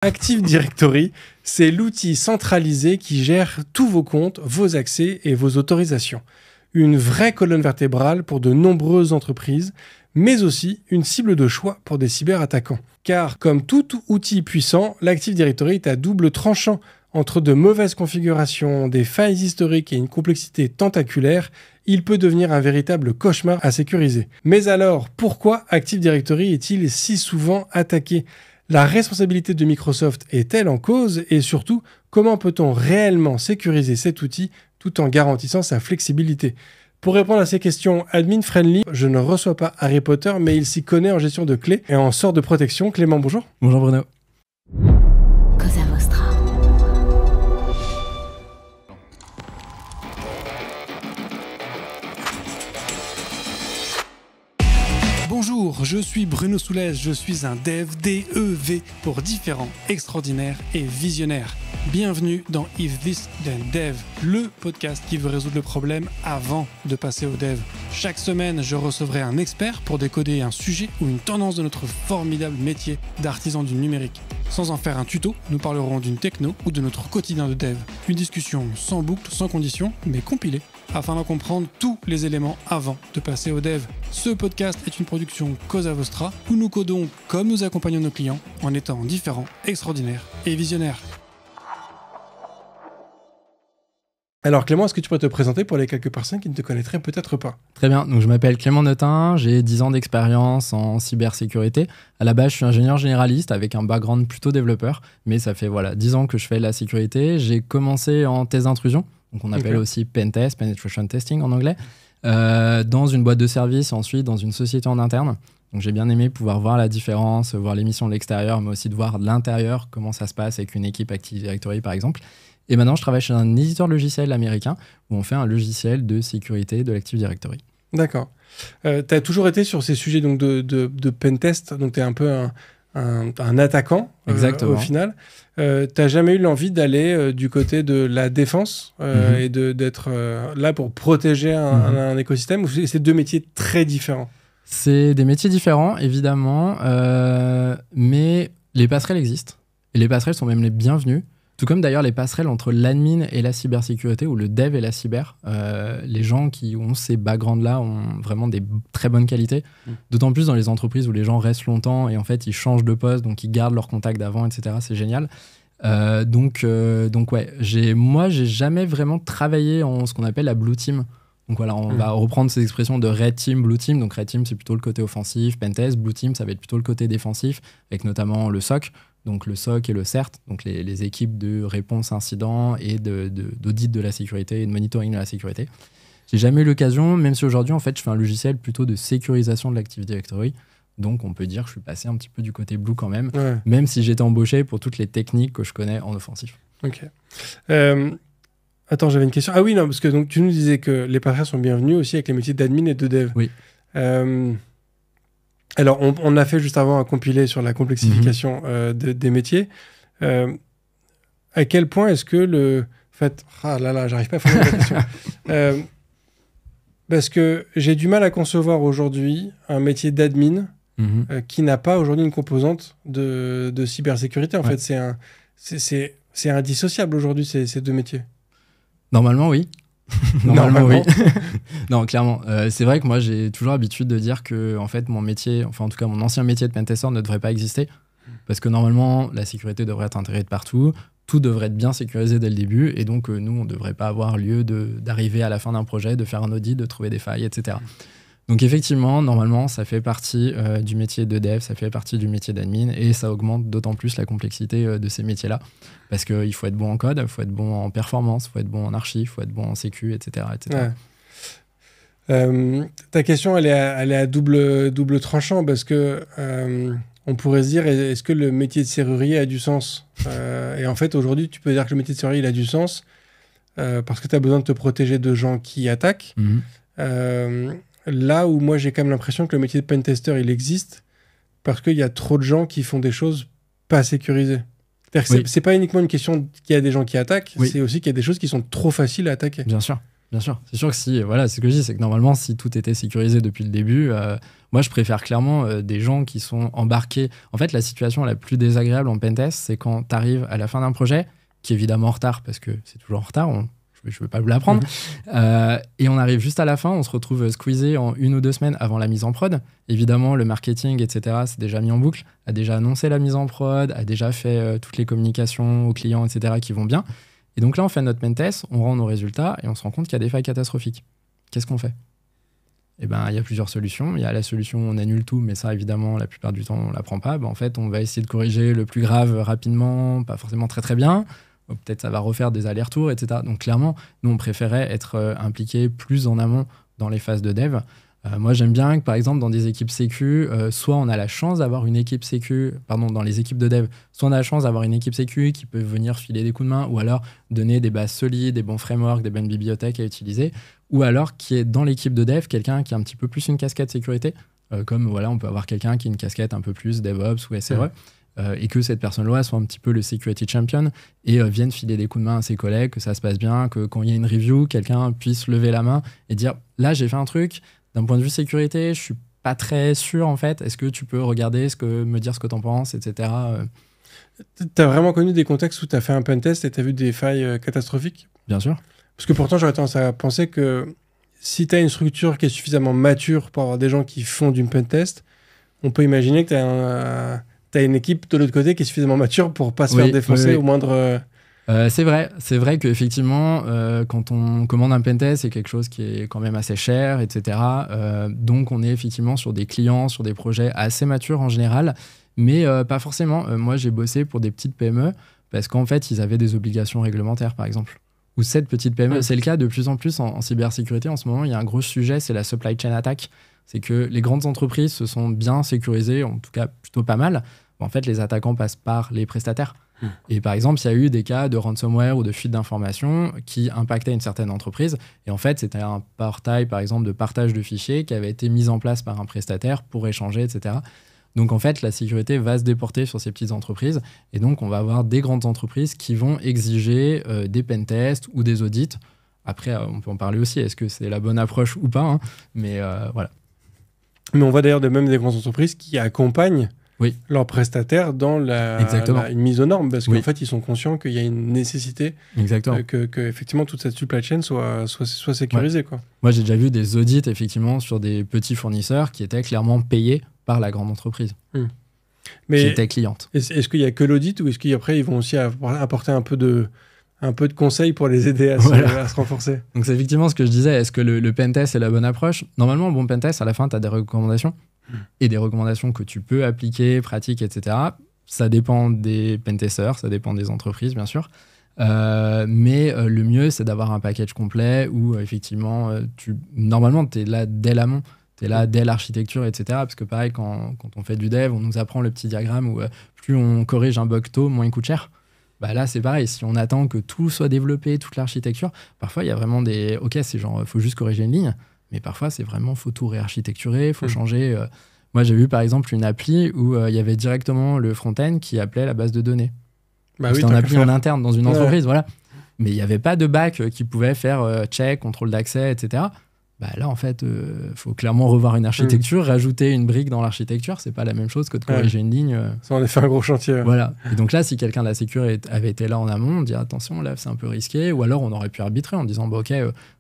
Active Directory, c'est l'outil centralisé qui gère tous vos comptes, vos accès et vos autorisations. Une vraie colonne vertébrale pour de nombreuses entreprises, mais aussi une cible de choix pour des cyberattaquants. Car comme tout outil puissant, l'Active Directory est à double tranchant. Entre de mauvaises configurations, des failles historiques et une complexité tentaculaire, il peut devenir un véritable cauchemar à sécuriser. Mais alors, pourquoi Active Directory est-il si souvent attaqué ? La responsabilité de Microsoft est-elle en cause ? Et surtout, comment peut-on réellement sécuriser cet outil tout en garantissant sa flexibilité ? Pour répondre à ces questions admin friendly, je ne reçois pas Harry Potter, mais il s'y connaît en gestion de clés et en sort de protection. Clément, bonjour. Bonjour Bruno. Cosa Vostra. Bonjour, je suis Bruno Soulès, je suis un dev, D-E-V, pour différents, extraordinaires et visionnaires. Bienvenue dans If This Then Dev, le podcast qui veut résoudre le problème avant de passer au dev. Chaque semaine, je recevrai un expert pour décoder un sujet ou une tendance de notre formidable métier d'artisan du numérique. Sans en faire un tuto, nous parlerons d'une techno ou de notre quotidien de dev. Une discussion sans boucle, sans condition, mais compilée, afin d'en comprendre tous les éléments avant de passer au dev. Ce podcast est une production Cosa Vostra, où nous codons comme nous accompagnons nos clients, en étant différents, extraordinaires et visionnaires. Alors Clément, est-ce que tu pourrais te présenter pour les quelques personnes qui ne te connaîtraient peut-être pas ? Très bien, donc je m'appelle Clément Notin, j'ai 10 ans d'expérience en cybersécurité. À la base, je suis ingénieur généraliste avec un background plutôt développeur, mais ça fait 10 ans que je fais de la sécurité. J'ai commencé en thèse d'intrusion, donc on appelle aussi pentest, penetration testing en anglais, dans une boîte de service, ensuite dans une société en interne. Donc j'ai bien aimé pouvoir voir la différence, voir les missions de l'extérieur, mais aussi de voir de l'intérieur, comment ça se passe avec une équipe Active Directory par exemple. Et maintenant, je travaille chez un éditeur logiciel américain où on fait un logiciel de sécurité de l'Active Directory. D'accord. Tu as toujours été sur ces sujets donc, de pentest, donc tu es un peu un attaquant au final. Tu n'as jamais eu l'envie d'aller du côté de la défense et d'être là pour protéger un écosystème, ou c'est deux métiers très différents ? C'est des métiers différents, évidemment, mais les passerelles existent. Et les passerelles sont même les bienvenues. Tout comme d'ailleurs les passerelles entre l'admin et la cybersécurité, ou le dev et la cyber. Les gens qui ont ces backgrounds-là ont vraiment des très bonnes qualités. D'autant plus dans les entreprises où les gens restent longtemps et en fait ils changent de poste, donc ils gardent leurs contacts d'avant, etc. C'est génial. Donc ouais, moi j'ai jamais vraiment travaillé en ce qu'on appelle la blue team. Donc voilà, on va reprendre ces expressions de red team, blue team. Donc red team, c'est plutôt le côté offensif, pentest. Blue team, ça va être plutôt le côté défensif, avec notamment le SOC. Donc le SOC et le CERT, donc les équipes de réponse incident et d'audit de la sécurité et de monitoring de la sécurité. J'ai jamais eu l'occasion, même si aujourd'hui, en fait, je fais un logiciel plutôt de sécurisation de l'Active Directory. Donc on peut dire que je suis passé un petit peu du côté blue quand même, même si j'étais embauché pour toutes les techniques que je connais en offensif. Ok. Attends, j'avais une question. Ah oui, non, parce que donc, tu nous disais que les passerelles sont bienvenues aussi avec les métiers d'admin et de dev. Oui. Alors, on a fait juste avant un compilé sur la complexification des métiers. À quel point est-ce que le... En fait, j'arrive pas à formuler la question. Parce que j'ai du mal à concevoir aujourd'hui un métier d'admin qui n'a pas aujourd'hui une composante de cybersécurité. En fait, c'est indissociable aujourd'hui, ces deux métiers. Normalement, oui. Normalement, oui. Non, clairement. C'est vrai que moi, j'ai toujours l'habitude de dire que, en fait, mon métier, enfin, en tout cas, mon ancien métier de pentester ne devrait pas exister. Parce que normalement, la sécurité devrait être intégrée de partout. Tout devrait être bien sécurisé dès le début. Et donc, nous, on ne devrait pas avoir lieu d'arriver à la fin d'un projet, de faire un audit, de trouver des failles, etc. Donc, effectivement, normalement, ça fait partie du métier de dev, ça fait partie du métier d'admin. Et ça augmente d'autant plus la complexité de ces métiers-là. Parce qu'il faut être bon en code, il faut être bon en performance, il faut être bon en archi, il faut être bon en sécu, etc. etc. Ouais. Ta question, elle est à double tranchant, parce que on pourrait se dire, est-ce que le métier de serrurier a du sens ? Et en fait, aujourd'hui, tu peux dire que le métier de serrurier, il a du sens parce que tu as besoin de te protéger de gens qui attaquent. Là où moi, j'ai quand même l'impression que le métier de pentester, il existe parce qu'il y a trop de gens qui font des choses pas sécurisées. C'est pas uniquement une question qu'il y a des gens qui attaquent, c'est aussi qu'il y a des choses qui sont trop faciles à attaquer. Bien sûr. Bien sûr. C'est sûr que si, voilà, c'est ce que je dis, c'est que normalement, si tout était sécurisé depuis le début, moi, je préfère clairement des gens qui sont embarqués. En fait, la situation la plus désagréable en pentest, c'est quand tu arrives à la fin d'un projet, qui est évidemment en retard, parce que c'est toujours en retard, je ne veux pas vous l'apprendre, et on arrive juste à la fin, on se retrouve squeezé en 1 ou 2 semaines avant la mise en prod. Évidemment, le marketing, etc., c'est déjà mis en boucle, a déjà annoncé la mise en prod, a déjà fait toutes les communications aux clients, etc., qui vont bien. Et donc là, on fait notre pentest, on rend nos résultats, et on se rend compte qu'il y a des failles catastrophiques. Qu'est-ce qu'on fait ? Eh ben, il y a plusieurs solutions. Il y a la solution où on annule tout, mais ça, évidemment, la plupart du temps, on ne la prend pas. En fait, on va essayer de corriger le plus grave rapidement, pas forcément très très bien. Peut-être ça va refaire des allers-retours, etc. Donc clairement, nous, on préférait être impliqués plus en amont dans les phases de dev. Moi, j'aime bien que, par exemple, dans des équipes sécu, soit on a la chance d'avoir une équipe sécu, dans les équipes de dev, soit on a la chance d'avoir une équipe sécu qui peut venir filer des coups de main, ou alors donner des bases solides, des bons frameworks, des bonnes bibliothèques à utiliser, ou alors qui est dans l'équipe de dev quelqu'un qui a un petit peu plus une casquette sécurité, comme voilà, on peut avoir quelqu'un qui a une casquette un peu plus DevOps ou SRE. Et que cette personne-là soit un petit peu le security champion et vienne filer des coups de main à ses collègues, que ça se passe bien, que quand il y a une review, quelqu'un puisse lever la main et dire « Là, j'ai fait un truc, d'un point de vue sécurité, je suis pas très sûr en fait, est-ce que tu peux regarder, me dire ce que t'en penses, etc. » T'as vraiment connu des contextes où t'as fait un pentest et t'as vu des failles catastrophiques ? Bien sûr. Parce que pourtant, j'aurais tendance à penser que si t'as une structure qui est suffisamment mature pour avoir des gens qui font du pentest, on peut imaginer que t'as une équipe de l'autre côté qui est suffisamment mature pour pas se faire défoncer au moindre... C'est vrai qu'effectivement, quand on commande un pentest, c'est quelque chose qui est quand même assez cher, etc. Donc on est effectivement sur des clients, sur des projets assez matures en général, mais pas forcément. Moi, j'ai bossé pour des petites PME parce qu'en fait, ils avaient des obligations réglementaires, par exemple. Ou cette petite PME, c'est le cas de plus en plus en cybersécurité. En ce moment, il y a un gros sujet, c'est la supply chain attack. C'est que les grandes entreprises se sont bien sécurisées, en tout cas plutôt pas mal. En fait, les attaquants passent par les prestataires. Et par exemple, il y a eu des cas de ransomware ou de fuite d'informations qui impactaient une certaine entreprise. Et en fait, c'était un portail, par exemple, de partage de fichiers qui avait été mis en place par un prestataire pour échanger, etc. Donc, en fait, la sécurité va se déporter sur ces petites entreprises. Et donc, on va avoir des grandes entreprises qui vont exiger des pentests ou des audits. Après, on peut en parler aussi. Est-ce que c'est la bonne approche ou pas, hein ? Mais voilà. Mais on voit d'ailleurs de même des grandes entreprises qui accompagnent leurs prestataires dans une mise aux normes, parce qu'en fait, ils sont conscients qu'il y a une nécessité que effectivement toute cette supply chain soit sécurisée. Quoi. Moi, j'ai déjà vu des audits effectivement sur des petits fournisseurs qui étaient clairement payés par la grande entreprise, mais qui était cliente. Est-ce qu'il n'y a que l'audit ou est-ce qu'après, ils vont aussi apporter un peu de conseils pour les aider à se renforcer? Donc, c'est effectivement ce que je disais. Est-ce que le pentest est la bonne approche ? Normalement, un bon pentest, à la fin, tu as des recommandations et des recommandations que tu peux appliquer, pratiquer, etc. Ça dépend des pentesters, ça dépend des entreprises, bien sûr. Mais le mieux, c'est d'avoir un package complet où, effectivement, normalement, tu es là dès l'amont. Tu es là dès l'architecture, etc. Parce que pareil, quand on fait du dev, on nous apprend le petit diagramme où plus on corrige un bug tôt, moins il coûte cher. Bah là, c'est pareil. Si on attend que tout soit développé, toute l'architecture, parfois, il y a vraiment des... OK, c'est genre, il faut juste corriger une ligne. Mais parfois, c'est vraiment, faut tout réarchitecturer, il faut changer. Moi, j'ai vu, par exemple, une appli où il y avait directement le front-end qui appelait la base de données. C'était une appli en interne dans une entreprise, voilà. Mais il n'y avait pas de back qui pouvait faire check, contrôle d'accès, etc. Bah là, en fait, faut clairement revoir une architecture, rajouter une brique dans l'architecture. C'est pas la même chose que de corriger une ligne. Ça en a fait un gros chantier. Voilà. Et donc là, si quelqu'un de la sécu avait été là en amont, on dit attention, là, c'est un peu risqué. Ou alors, on aurait pu arbitrer en disant OK,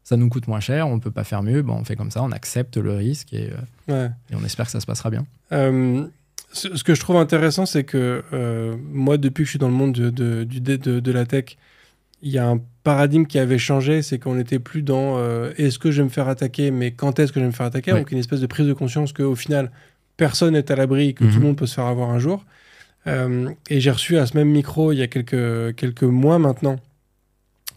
ça nous coûte moins cher, on peut pas faire mieux. On fait comme ça, on accepte le risque et on espère que ça se passera bien. Ce que je trouve intéressant, c'est que moi, depuis que je suis dans le monde de la tech, il y a un paradigme qui avait changé, c'est qu'on n'était plus dans est-ce que je vais me faire attaquer, mais quand est-ce que je vais me faire attaquer, donc une espèce de prise de conscience qu'au final, personne n'est à l'abri, que tout le monde peut se faire avoir un jour. Et j'ai reçu à ce même micro, il y a quelques mois maintenant,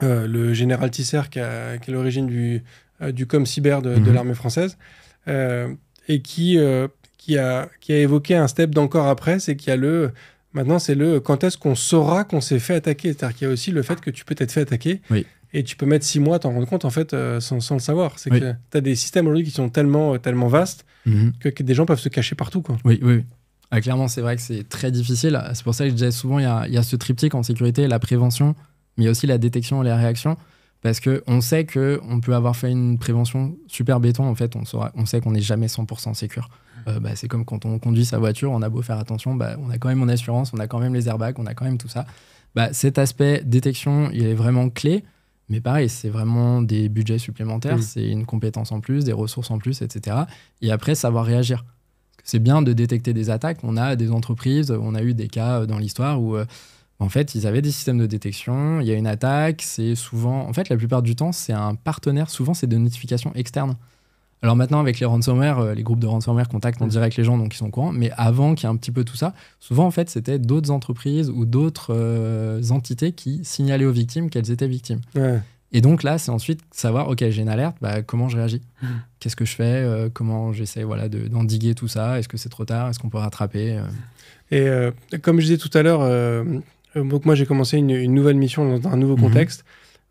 le général Tisser, qui est l'origine du com cyber de l'armée française, et qui a évoqué un step d'encore après, c'est qu'il y a maintenant, c'est quand est-ce qu'on saura qu'on s'est fait attaquer. C'est-à-dire qu'il y a aussi le fait que tu peux t'être fait attaquer et tu peux mettre 6 mois à t'en rendre compte, en fait, sans le savoir. C'est que tu as des systèmes aujourd'hui qui sont tellement vastes que des gens peuvent se cacher partout. Quoi. Oui. Ah, clairement, c'est vrai que c'est très difficile. C'est pour ça que je disais souvent, il y a ce triptyque en sécurité, la prévention, mais il y a aussi la détection et la réaction. Parce qu'on sait qu'on peut avoir fait une prévention super béton, en fait, on sait qu'on n'est jamais 100% sécure. C'est comme quand on conduit sa voiture, on a beau faire attention, on a quand même une assurance, on a quand même les airbags, on a quand même tout ça. Cet aspect détection, il est vraiment clé, mais pareil, c'est vraiment des budgets supplémentaires, c'est une compétence en plus, des ressources en plus, etc. Et après, savoir réagir. C'est bien de détecter des attaques. On a des entreprises, on a eu des cas dans l'histoire où... En fait, ils avaient des systèmes de détection, il y a une attaque, c'est souvent... En fait, la plupart du temps, c'est un partenaire, souvent, c'est de notifications externes. Alors maintenant, avec les ransomware, les groupes de ransomware contactent en direct les gens, donc ils sont au courant. Mais avant qu'il y ait un petit peu tout ça, souvent, en fait, c'était d'autres entreprises ou d'autres entités qui signalaient aux victimes qu'elles étaient victimes. Ouais. Et donc là, c'est ensuite savoir, OK, j'ai une alerte, comment je réagis ? Qu'est-ce que je fais ? Comment j'essaie d'endiguer tout ça ? Est-ce que c'est trop tard ? Est-ce qu'on peut rattraper ? Et comme je disais tout à l'heure... Donc moi, j'ai commencé une nouvelle mission dans un nouveau contexte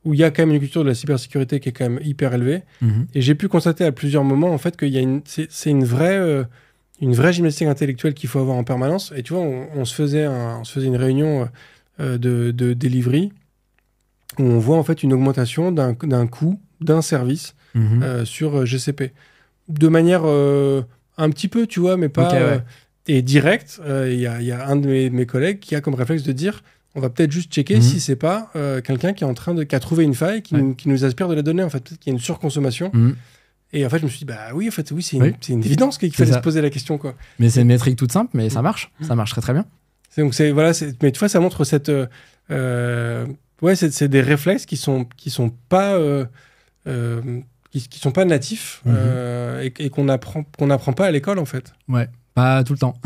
où il y a quand même une culture de la cybersécurité qui est quand même hyper élevée. Et j'ai pu constater à plusieurs moments en fait qu'il y a c'est une vraie gymnastique intellectuelle qu'il faut avoir en permanence. Et tu vois, on se faisait une réunion de delivery où on voit en fait une augmentation d'un coût d'un service sur GCP de manière un petit peu, tu vois, mais pas... Okay, et direct, il y a un de mes collègues qui a comme réflexe de dire on va peut-être juste checker si c'est pas quelqu'un qui a trouvé une faille qui nous aspire de la donnée, en fait, peut-être qu'il y a une surconsommation. Et en fait, je me suis dit oui, c'est une évidence qu'il fallait se poser la question, quoi. Mais c'est une métrique toute simple, mais ça marche très très bien. Donc mais tu vois, ça montre cette c'est des réflexes qui sont pas qui sont pas natifs et qu'on n'apprend pas à l'école, en fait. Ouais. Pas tout le temps.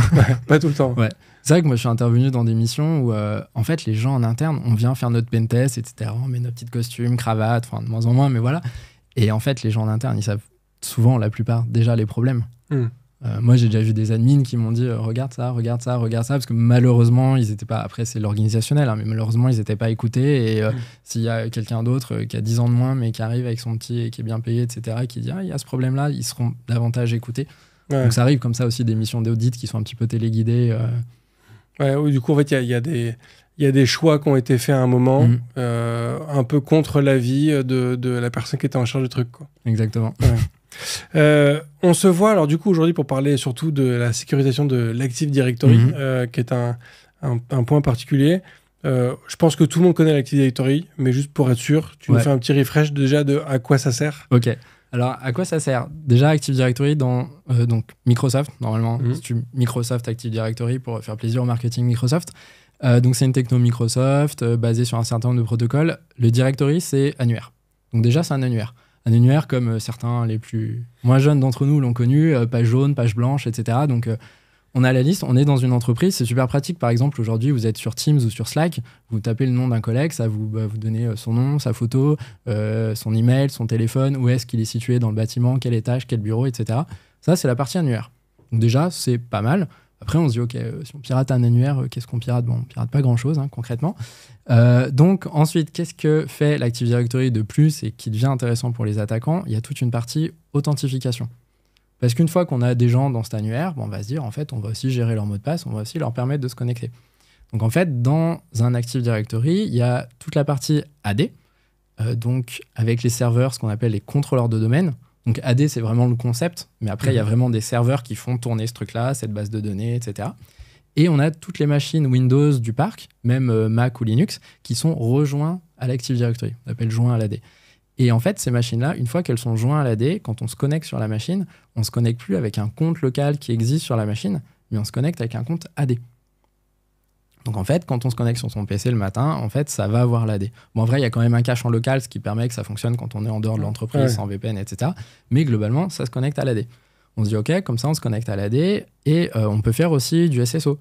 Pas tout le temps. Ouais. C'est vrai que moi, je suis intervenu dans des missions où, en fait, les gens en interne, on vient faire notre pentest, etc. On met nos petits costumes, cravates, enfin, de moins en moins, mais voilà. Et en fait, les gens en interne, ils savent souvent, la plupart, déjà les problèmes. Moi, j'ai déjà vu des admins qui m'ont dit regarde ça, parce que malheureusement, ils n'étaient pas... Après, c'est l'organisationnel, mais malheureusement, ils n'étaient pas écoutés. Et s'il y a quelqu'un d'autre qui a 10 ans de moins, mais qui arrive avec son petit et qui est bien payé, etc., qui dit il y a ce problème-là, ils seront davantage écoutés. Ouais. Donc ça arrive comme ça aussi des missions d'audit qui sont un petit peu téléguidées. Ouais, du coup, en fait, il y a des choix qui ont été faits à un moment, un peu contre l'avis de la personne qui était en charge du truc, quoi. Exactement. Ouais. On se voit, alors du coup, aujourd'hui, pour parler surtout de la sécurisation de l'Active Directory, qui est un point particulier. Je pense que tout le monde connaît l'Active Directory, mais juste pour être sûr, tu nous fais un petit refresh déjà de à quoi ça sert. Ok. Alors, à quoi ça sert ? Déjà, Active Directory dans donc Microsoft, normalement, Microsoft Active Directory pour faire plaisir au marketing Microsoft. Donc, c'est une techno Microsoft basée sur un certain nombre de protocoles. Le directory, c'est annuaire. Donc, déjà, c'est un annuaire. Un annuaire comme certains les plus moins jeunes d'entre nous l'ont connu, page jaune, page blanche, etc. Donc, on a la liste, on est dans une entreprise, c'est super pratique. Par exemple, aujourd'hui, vous êtes sur Teams ou sur Slack, vous tapez le nom d'un collègue, ça vous donnez son nom, sa photo, son email, son téléphone, où est-ce qu'il est situé dans le bâtiment, quel étage, quel bureau, etc. Ça, c'est la partie annuaire. Donc déjà, c'est pas mal. Après, on se dit, OK, si on pirate un annuaire, qu'est-ce qu'on pirate ? Bon, on pirate pas grand-chose, concrètement. Donc ensuite, qu'est-ce que fait l'Active Directory de plus et qui devient intéressant pour les attaquants ? Il y a toute une partie authentification. Parce qu'une fois qu'on a des gens dans cet annuaire, on va se dire, en fait, on va aussi gérer leur mot de passe, on va aussi leur permettre de se connecter. Donc, en fait, dans un Active Directory, il y a toute la partie AD, donc avec les serveurs, ce qu'on appelle les contrôleurs de domaine. Donc, AD, c'est vraiment le concept, mais après, il y a vraiment des serveurs qui font tourner ce truc-là, cette base de données, etc. Et on a toutes les machines Windows du parc, même Mac ou Linux, qui sont rejoints à l'Active Directory. On appelle joints à l'AD. Et en fait, ces machines-là, une fois qu'elles sont jointes à l'AD, quand on se connecte sur la machine, on ne se connecte plus avec un compte local qui existe sur la machine, mais on se connecte avec un compte AD. Donc en fait, quand on se connecte sur son PC le matin, en fait, ça va avoir l'AD. Bon, en vrai, il y a quand même un cache en local, ce qui permet que ça fonctionne quand on est en dehors de l'entreprise, sans VPN, etc. Mais globalement, ça se connecte à l'AD. On se dit, OK, comme ça, on se connecte à l'AD et on peut faire aussi du SSO.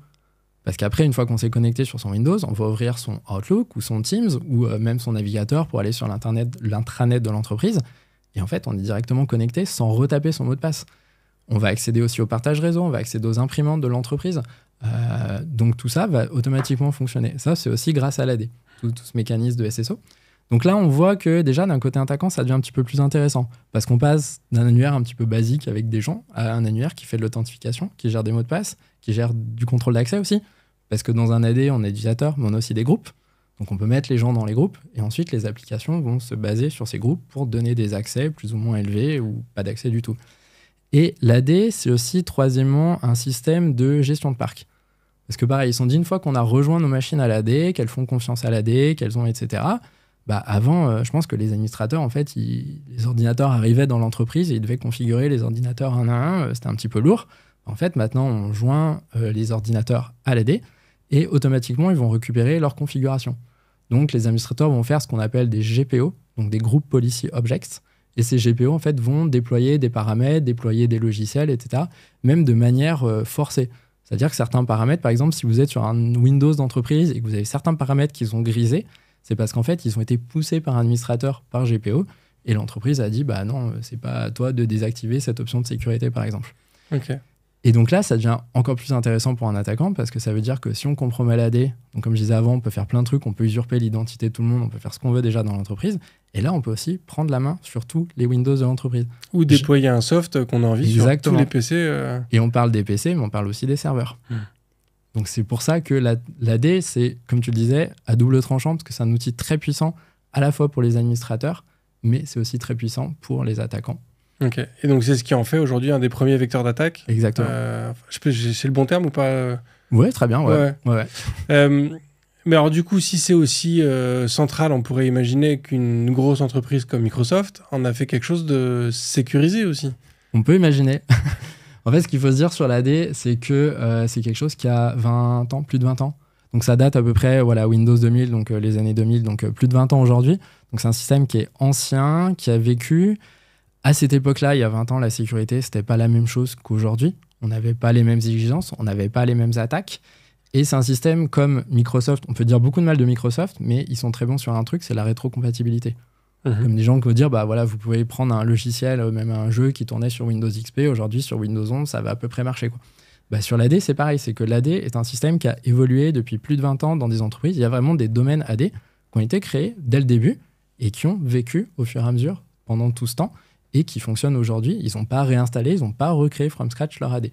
Parce qu'après, une fois qu'on s'est connecté sur son Windows, on va ouvrir son Outlook ou son Teams ou même son navigateur pour aller sur l'intranet de l'entreprise. Et en fait, on est directement connecté sans retaper son mot de passe. On va accéder aussi au partage réseau, on va accéder aux imprimantes de l'entreprise. Donc tout ça va automatiquement fonctionner. Ça, c'est aussi grâce à l'AD, tout ce mécanisme de SSO. Donc là, on voit que déjà, d'un côté attaquant, ça devient un petit peu plus intéressant. Parce qu'on passe d'un annuaire un petit peu basique avec des gens à un annuaire qui fait de l'authentification, qui gère des mots de passe, qui gère du contrôle d'accès aussi. Parce que dans un AD, on est utilisateur, mais on a aussi des groupes. Donc on peut mettre les gens dans les groupes et ensuite les applications vont se baser sur ces groupes pour donner des accès plus ou moins élevés ou pas d'accès du tout. Et l'AD, c'est aussi troisièmement un système de gestion de parc. Parce que pareil, ils sont dit une fois qu'on a rejoint nos machines à l'AD, qu'elles font confiance à l'AD, qu'elles ont etc. Avant, je pense que les administrateurs, en fait, les ordinateurs arrivaient dans l'entreprise et ils devaient configurer les ordinateurs un à un. C'était un petit peu lourd. En fait, maintenant, on joint les ordinateurs à l'AD et automatiquement, ils vont récupérer leur configuration. Donc, les administrateurs vont faire ce qu'on appelle des GPO, donc des Group Policy Objects. Et ces GPO, en fait, vont déployer des paramètres, déployer des logiciels, etc., même de manière forcée. C'est-à-dire que certains paramètres, par exemple, si vous êtes sur un Windows d'entreprise et que vous avez certains paramètres qui sont grisés, c'est parce qu'en fait, ils ont été poussés par un administrateur, par GPO, et l'entreprise a dit, non, c'est pas à toi de désactiver cette option de sécurité, par exemple. Ok. Et donc là, ça devient encore plus intéressant pour un attaquant parce que ça veut dire que si on compromet l'AD, donc comme je disais avant, on peut faire plein de trucs, on peut usurper l'identité de tout le monde, on peut faire ce qu'on veut déjà dans l'entreprise. Et là, on peut aussi prendre la main sur tous les Windows de l'entreprise. Ou déployer un soft qu'on a envie sur tous les PC. Et on parle des PC, mais on parle aussi des serveurs. Donc c'est pour ça que l'AD, c'est, comme tu le disais, à double tranchant parce que c'est un outil très puissant à la fois pour les administrateurs, mais c'est aussi très puissant pour les attaquants. Ok. Et donc, c'est ce qui en fait aujourd'hui un des premiers vecteurs d'attaque. Exactement. C'est le bon terme ou pas? Ouais, très bien. Ouais. Mais alors, du coup, si c'est aussi central, on pourrait imaginer qu'une grosse entreprise comme Microsoft en a fait quelque chose de sécurisé aussi. On peut imaginer. En fait, ce qu'il faut se dire sur l'AD, c'est que c'est quelque chose qui a 20 ans, plus de 20 ans. Donc, ça date à peu près, Windows 2000, donc les années 2000, donc plus de 20 ans aujourd'hui. Donc, c'est un système qui est ancien, qui a vécu. À cette époque-là, il y a 20 ans, la sécurité, c'était pas la même chose qu'aujourd'hui. On n'avait pas les mêmes exigences, on n'avait pas les mêmes attaques. Et c'est un système comme Microsoft. On peut dire beaucoup de mal de Microsoft, mais ils sont très bons sur un truc, c'est la rétrocompatibilité. Comme des gens qui vont dire, vous pouvez prendre un logiciel, même un jeu qui tournait sur Windows XP, aujourd'hui sur Windows 11, ça va à peu près marcher, quoi. Sur l'AD, c'est pareil, c'est que l'AD est un système qui a évolué depuis plus de 20 ans dans des entreprises. Il y a vraiment des domaines AD qui ont été créés dès le début et qui ont vécu au fur et à mesure pendant tout ce temps et qui fonctionnent aujourd'hui. Ils n'ont pas réinstallé, ils n'ont pas recréé from scratch leur AD.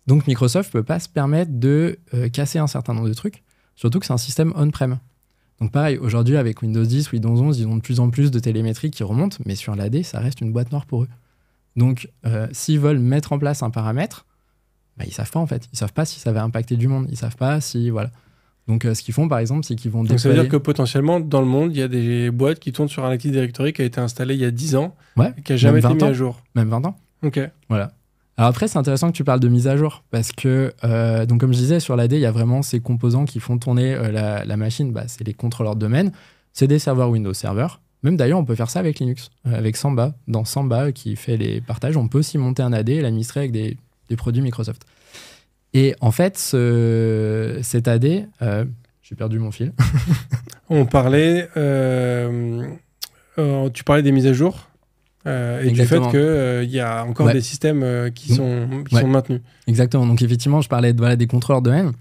Donc Microsoft ne peut pas se permettre de casser un certain nombre de trucs, surtout que c'est un système on-prem. Donc pareil, aujourd'hui avec Windows 10, Windows 11, ils ont de plus en plus de télémétrie qui remonte, mais sur l'AD, ça reste une boîte noire pour eux. Donc s'ils veulent mettre en place un paramètre, ils ne savent pas en fait. Ils ne savent pas si ça va impacter du monde. Ils ne savent pas si... Voilà. Donc ce qu'ils font par exemple, c'est qu'ils vont déployer... Donc ça veut dire que potentiellement, dans le monde, il y a des boîtes qui tournent sur un Active Directory qui a été installé il y a 10 ans et qui n'a jamais été mis à jour. Même 20 ans. Ok. Voilà. Alors après, c'est intéressant que tu parles de mise à jour parce que, donc comme je disais, sur l'AD, il y a vraiment ces composants qui font tourner la machine. C'est les contrôleurs de domaine, c'est des serveurs Windows Server. Même d'ailleurs, on peut faire ça avec Linux, avec Samba. Dans Samba, qui fait les partages, on peut aussi monter un AD et l'administrer avec des produits Microsoft. Et en fait, cet AD, j'ai perdu mon fil. On parlait, tu parlais des mises à jour. Et du fait qu'il y a encore des systèmes qui sont maintenus. Exactement. Donc, effectivement, je parlais des contrôleurs de domaine.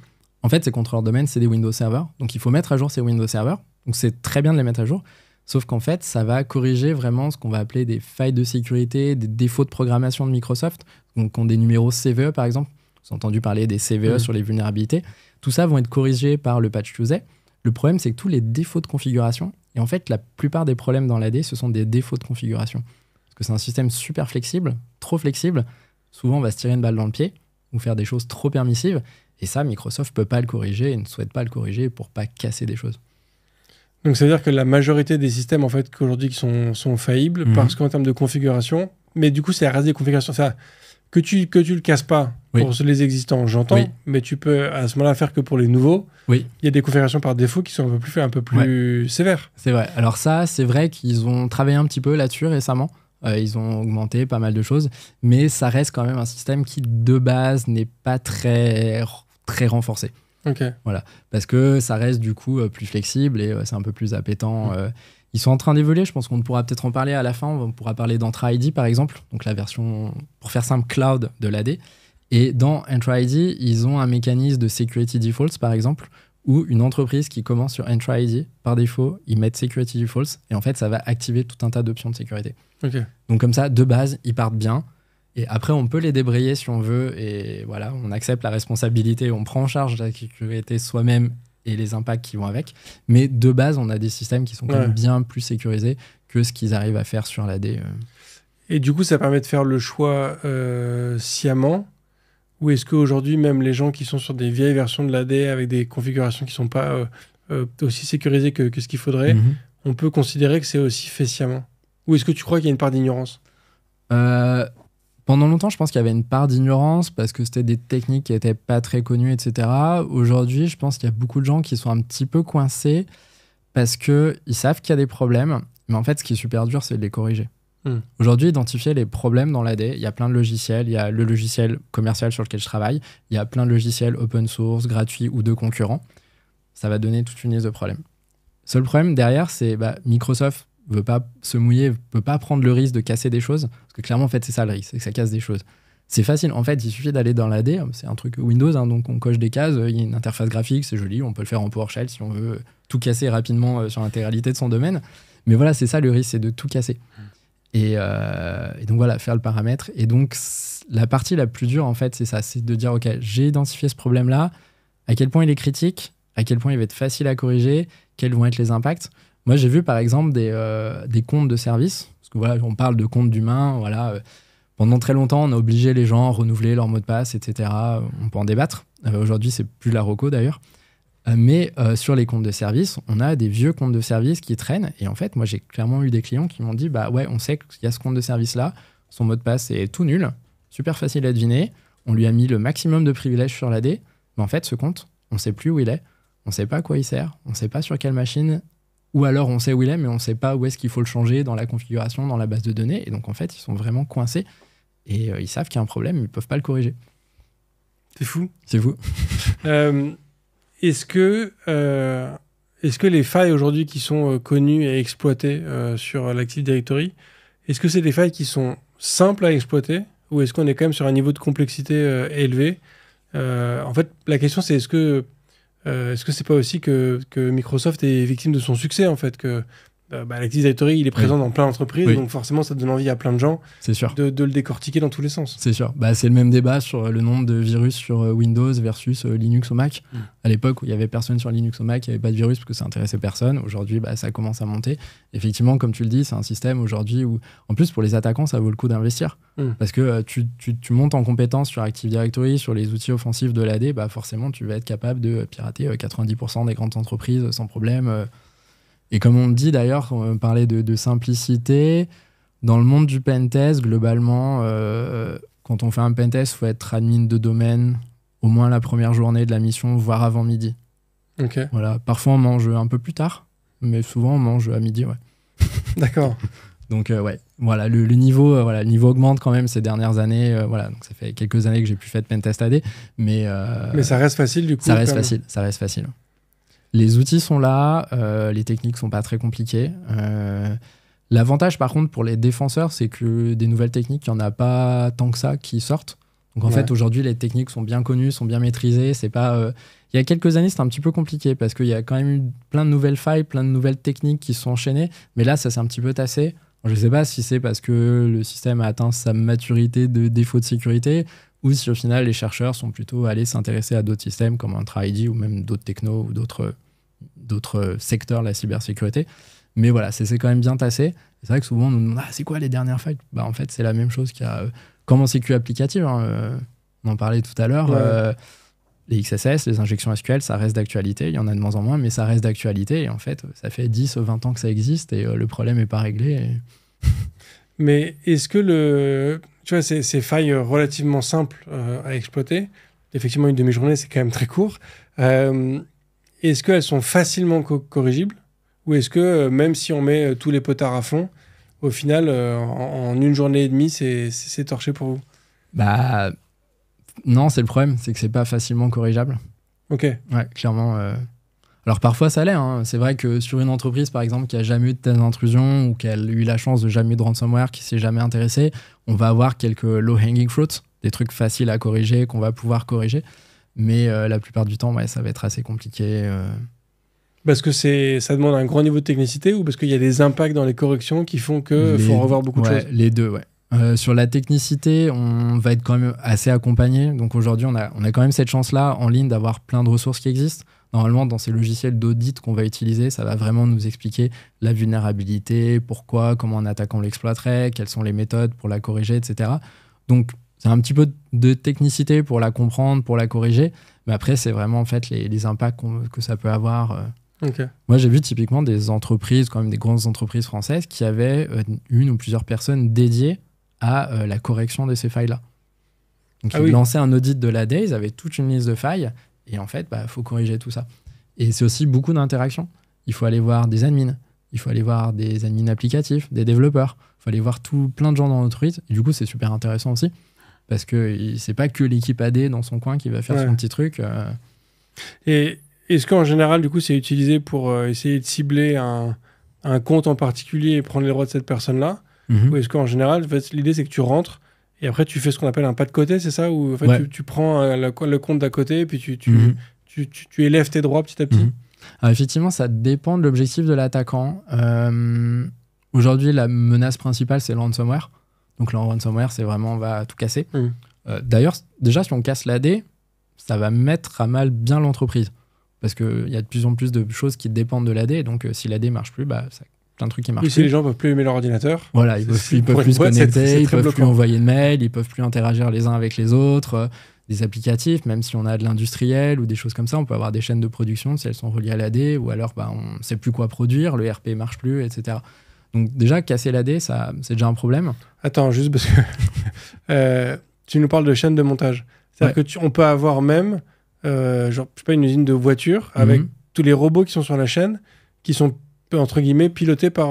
En fait, ces contrôleurs de domaine, c'est des Windows Server. Donc, il faut mettre à jour ces Windows Server. Donc, c'est très bien de les mettre à jour. Sauf qu'en fait, ça va corriger vraiment ce qu'on va appeler des failles de sécurité, des défauts de programmation de Microsoft. Donc, qui ont des numéros CVE, par exemple. Vous avez entendu parler des CVE sur les vulnérabilités. Tout ça vont être corrigés par le patch Tuesday. Le problème, c'est que tous les défauts de configuration, et en fait, la plupart des problèmes dans l'AD, ce sont des défauts de configuration. Parce que c'est un système super flexible, trop flexible. Souvent, on va se tirer une balle dans le pied ou faire des choses trop permissives. Et ça, Microsoft ne peut pas le corriger et ne souhaite pas le corriger pour ne pas casser des choses. Donc, ça veut dire que la majorité des systèmes, en fait, qu'aujourd'hui, qui sont faillibles parce qu'en termes de configuration, mais du coup, ça reste des configurations. Ça, que tu le casses pas pour les existants, j'entends, mais tu peux à ce moment-là faire que pour les nouveaux. Il y a des configurations par défaut qui sont un peu plus sévères. C'est vrai. Alors ça, c'est vrai qu'ils ont travaillé un petit peu là-dessus récemment. Ils ont augmenté pas mal de choses, mais ça reste quand même un système qui, de base, n'est pas très, très renforcé. Voilà. Parce que ça reste du coup plus flexible et c'est un peu plus appétant. Ils sont en train d'évoluer, je pense qu'on pourra peut-être en parler à la fin. On pourra parler d'Entra ID, par exemple, donc la version, pour faire simple, cloud de l'AD. Et dans Entra ID, ils ont un mécanisme de security defaults, par exemple, où une entreprise qui commence sur Entra ID, par défaut, ils mettent security defaults, et en fait, ça va activer tout un tas d'options de sécurité. Donc comme ça, de base, ils partent bien. Et après, on peut les débrayer si on veut, et voilà, on accepte la responsabilité, on prend en charge la sécurité soi-même et les impacts qui vont avec. Mais de base, on a des systèmes qui sont quand même bien plus sécurisés que ce qu'ils arrivent à faire sur l'AD. Et du coup, ça permet de faire le choix sciemment. Ou est-ce qu'aujourd'hui, même les gens qui sont sur des vieilles versions de l'AD avec des configurations qui ne sont pas aussi sécurisées que ce qu'il faudrait, on peut considérer que c'est aussi fait sciemment? Ou est-ce que tu crois qu'il y a une part d'ignorance? Pendant longtemps, je pense qu'il y avait une part d'ignorance parce que c'était des techniques qui n'étaient pas très connues, etc. Aujourd'hui, je pense qu'il y a beaucoup de gens qui sont un petit peu coincés parce qu'ils savent qu'il y a des problèmes, mais en fait, ce qui est super dur, c'est de les corriger. Aujourd'hui, identifier les problèmes dans l'AD, il y a plein de logiciels. Il y a le logiciel commercial sur lequel je travaille. Il y a plein de logiciels open source, gratuits ou de concurrents. Ça va donner toute une liste de problèmes. Seul problème derrière, c'est Microsoft ne veut pas se mouiller, ne peut pas prendre le risque de casser des choses. Parce que clairement, en fait, c'est ça le risque, c'est que ça casse des choses. C'est facile. En fait, il suffit d'aller dans l'AD. C'est un truc Windows, donc on coche des cases. Il y a une interface graphique, c'est joli. On peut le faire en PowerShell si on veut tout casser rapidement sur l'intégralité de son domaine. Mais voilà, c'est ça le risque, c'est de tout casser. Et donc voilà, faire le paramètre. Et donc, la partie la plus dure, en fait, c'est ça. C'est de dire, OK, j'ai identifié ce problème-là. À quel point il est critique? À quel point il va être facile à corriger? Quels vont être les impacts? Moi, j'ai vu, par exemple, des comptes de service. Parce que voilà, on parle de comptes d'humains. Voilà, pendant très longtemps, on a obligé les gens à renouveler leur mot de passe, etc. On peut en débattre. Aujourd'hui, c'est plus la reco, d'ailleurs. Mais sur les comptes de service, on a des vieux comptes de service qui traînent. Et en fait, moi, j'ai clairement eu des clients qui m'ont dit, ouais, on sait qu'il y a ce compte de service-là, son mot de passe est tout nul, super facile à deviner, on lui a mis le maximum de privilèges sur l'AD, mais en fait, ce compte, on ne sait plus où il est, on ne sait pas à quoi il sert, on ne sait pas sur quelle machine, ou alors on sait où il est, mais on ne sait pas où est-ce qu'il faut le changer dans la configuration, dans la base de données. Et donc, en fait, ils sont vraiment coincés et ils savent qu'il y a un problème, mais ils ne peuvent pas le corriger. C'est fou. C'est fou. Est-ce que les failles aujourd'hui qui sont connues et exploitées sur l'Active Directory, est-ce que c'est des failles qui sont simples à exploiter ou est-ce qu'on est quand même sur un niveau de complexité élevé? En fait, la question c'est est-ce que c'est pas aussi que Microsoft est victime de son succès en fait, que l'Active Directory il est présent dans plein d'entreprises, donc forcément ça donne envie à plein de gens de le décortiquer dans tous les sens. C'est sûr. C'est le même débat sur le nombre de virus sur Windows versus Linux ou Mac. À l'époque où il y avait personne sur Linux ou Mac, il n'y avait pas de virus parce que ça intéressait personne. Aujourd'hui, ça commence à monter. Effectivement, comme tu le dis, c'est un système aujourd'hui où, en plus pour les attaquants, ça vaut le coup d'investir. Parce que tu montes en compétence sur Active Directory, sur les outils offensifs de l'AD, forcément tu vas être capable de pirater 90% des grandes entreprises sans problème. Et comme on dit d'ailleurs, on parlait de simplicité, dans le monde du pentest, globalement, quand on fait un pentest, il faut être admin de domaine au moins la première journée de la mission, voire avant midi. Okay. Voilà. Parfois, on mange un peu plus tard, mais souvent, on mange à midi. Ouais. D'accord. Donc, voilà, le niveau augmente quand même ces dernières années. Donc ça fait quelques années que j'ai plus fait de pentest AD. Mais ça reste facile, du coup. Ça reste facile. Les outils sont là, les techniques sont pas très compliquées. L'avantage, par contre, pour les défenseurs, c'est que des nouvelles techniques, il n'y en a pas tant que ça qui sortent. Donc, en fait, aujourd'hui, les techniques sont bien connues, sont bien maîtrisées. C'est pas, il y a quelques années, c'était un petit peu compliqué parce qu'il y a quand même eu plein de nouvelles failles, plein de nouvelles techniques qui se sont enchaînées. Mais là, ça s'est un petit peu tassé. Je ne sais pas si c'est parce que le système a atteint sa maturité de défaut de sécurité ou si, au final, les chercheurs sont plutôt allés s'intéresser à d'autres systèmes comme Entra-ID ou même d'autres technos ou d'autres secteurs de la cybersécurité. Mais voilà, c'est quand même bien tassé. C'est vrai que souvent, on nous demande c'est quoi les dernières failles? En fait, c'est la même chose qu'il y a comme en sécu applicative. On en parlait tout à l'heure. Les XSS, les injections SQL, ça reste d'actualité. Il y en a de moins en moins, mais ça reste d'actualité. Et en fait, ça fait 10, 20 ans que ça existe et le problème n'est pas réglé. Mais est-ce que tu vois, ces failles relativement simples à exploiter, effectivement, une demi-journée, c'est quand même très court. Est-ce qu'elles sont facilement corrigibles? Ou est-ce que même si on met tous les potards à fond, au final, en une journée et demie, c'est torché pour vous? Non, c'est le problème, c'est que c'est pas facilement corrigeable. Ok. Ouais, clairement. Alors parfois ça l'est. C'est vrai que sur une entreprise, par exemple, qui a jamais eu de telles intrusions ou qui a eu la chance de jamais eu de ransomware, qui s'est jamais intéressé, on va avoir quelques low-hanging fruits, des trucs faciles à corriger, qu'on va pouvoir corriger. Mais la plupart du temps, ça va être assez compliqué. Parce que ça demande un grand niveau de technicité ou parce qu'il y a des impacts dans les corrections qui font qu'il faut revoir beaucoup de choses? Les deux, ouais. Sur la technicité, on va être quand même assez accompagné. Donc aujourd'hui, on a quand même cette chance-là en ligne d'avoir plein de ressources qui existent. Normalement, dans ces logiciels d'audit qu'on va utiliser, ça va vraiment nous expliquer la vulnérabilité, pourquoi, comment un attaquant l'exploiterait, quelles sont les méthodes pour la corriger, etc. Donc, c'est un petit peu de technicité pour la comprendre, pour la corriger. Mais après, c'est vraiment en fait les impacts que ça peut avoir. Okay. Moi, j'ai vu typiquement des entreprises, quand même des grandes entreprises françaises, qui avaient une ou plusieurs personnes dédiées à la correction de ces failles-là. Donc, ils lançaient un audit de l'AD, ils avaient toute une liste de failles. Et en fait, faut corriger tout ça. Et c'est aussi beaucoup d'interactions. Il faut aller voir des admins, il faut aller voir des admins applicatifs, des développeurs. Il faut aller voir plein de gens dans l'entreprise. Et du coup, c'est super intéressant aussi. Parce que c'est pas que l'équipe AD dans son coin qui va faire son petit truc. Et est-ce qu'en général, du coup, c'est utilisé pour essayer de cibler un compte en particulier et prendre les droits de cette personne-là? Ou est-ce qu'en général, en fait, l'idée, c'est que tu rentres et après, tu fais ce qu'on appelle un pas de côté, c'est ça? Ou en fait, tu prends le compte d'à côté et puis tu élèves tes droits petit à petit? Alors, effectivement, ça dépend de l'objectif de l'attaquant. Aujourd'hui, la menace principale, c'est le ransomware. Donc, le ransomware, c'est vraiment, on va tout casser. D'ailleurs, déjà, si on casse l'AD, ça va mettre à mal bien l'entreprise. Parce qu'il y a de plus en plus de choses qui dépendent de l'AD. Donc, si l'AD ne marche plus, ça plein de trucs qui marchent. Et si les gens ne peuvent plus aimer leur ordinateur, voilà, ils peuvent plus se connecter, ils ne peuvent plus envoyer de mails, ils ne peuvent plus interagir les uns avec les autres. Des applicatifs, même si on a de l'industriel ou des choses comme ça, on peut avoir des chaînes de production si elles sont reliées à l'AD, ou alors on ne sait plus quoi produire, le RP ne marche plus, etc. Donc déjà, casser l'AD, c'est déjà un problème. Attends, juste parce que tu nous parles de chaîne de montage. C'est-à-dire qu'on peut avoir même, genre, je sais pas, une usine de voitures avec tous les robots qui sont sur la chaîne, qui sont entre guillemets pilotés par...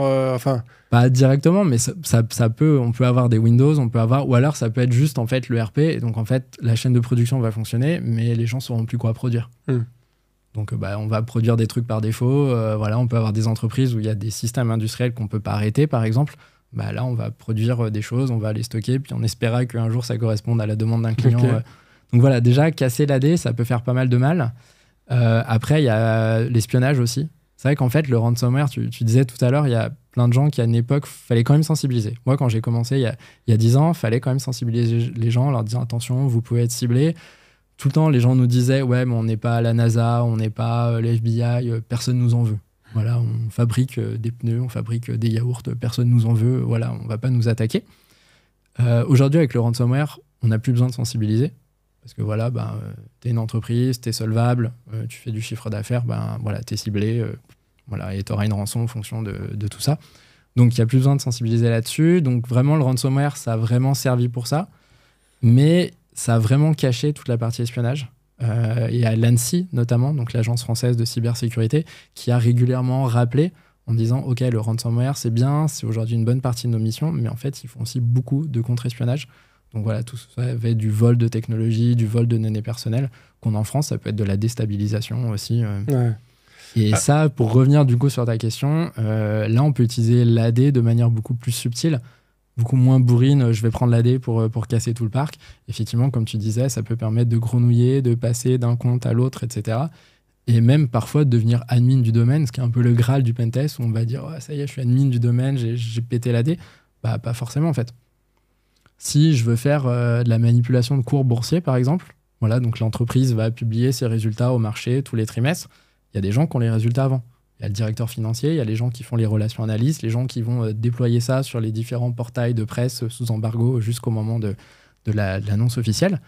Pas directement, mais ça peut, on peut avoir des Windows, ou alors ça peut être juste en fait le RP, et donc en fait la chaîne de production va fonctionner, mais les gens ne sauront plus quoi produire. Donc on va produire des trucs par défaut, on peut avoir des entreprises où il y a des systèmes industriels qu'on ne peut pas arrêter par exemple, là on va produire des choses, on va les stocker, puis on espéra qu'un jour ça corresponde à la demande d'un client. Donc voilà, déjà casser l'AD, ça peut faire pas mal de mal. Après il y a l'espionnage aussi. C'est vrai qu'en fait, le ransomware, tu disais tout à l'heure, il y a plein de gens qui, à une époque, fallait quand même sensibiliser. Moi, quand j'ai commencé il y a 10 ans, il fallait quand même sensibiliser les gens, leur dire attention, vous pouvez être ciblés. Tout le temps, les gens nous disaient ouais, mais on n'est pas la NASA, on n'est pas l'FBI, personne nous en veut. Voilà, on fabrique des pneus, on fabrique des yaourts, personne nous en veut, voilà, on ne va pas nous attaquer. Aujourd'hui, avec le ransomware, on n'a plus besoin de sensibiliser. Parce que voilà, t'es une entreprise, t'es solvable, tu fais du chiffre d'affaires, t'es ciblé, et t'auras une rançon en fonction de tout ça. Donc il n'y a plus besoin de sensibiliser là-dessus. Donc vraiment, le ransomware, ça a vraiment servi pour ça. Mais ça a vraiment caché toute la partie espionnage. Il y a l'ANSSI, notamment, donc l'Agence française de cybersécurité, qui a régulièrement rappelé en disant « Ok, le ransomware, c'est bien, c'est aujourd'hui une bonne partie de nos missions, mais en fait, ils font aussi beaucoup de contre-espionnage. » Donc voilà, tout ça avait du vol de technologie, du vol de données personnelles, qu'on en France, ça peut être de la déstabilisation aussi. Et ça, pour revenir du coup sur ta question, là, on peut utiliser l'AD de manière beaucoup plus subtile, beaucoup moins bourrine. Je vais prendre l'AD pour casser tout le parc. Effectivement, comme tu disais, ça peut permettre de grenouiller, de passer d'un compte à l'autre, etc. Et même parfois de devenir admin du domaine, ce qui est un peu le Graal du pentest, où on va dire ça y est, je suis admin du domaine, j'ai pété l'AD. Pas forcément en fait. Si je veux faire de la manipulation de cours boursiers, par exemple, voilà, donc l'entreprise va publier ses résultats au marché tous les trimestres. Il y a des gens qui ont les résultats avant. Il y a le directeur financier, il y a les gens qui font les relations analystes, les gens qui vont déployer ça sur les différents portails de presse sous embargo jusqu'au moment de l'annonce officielle.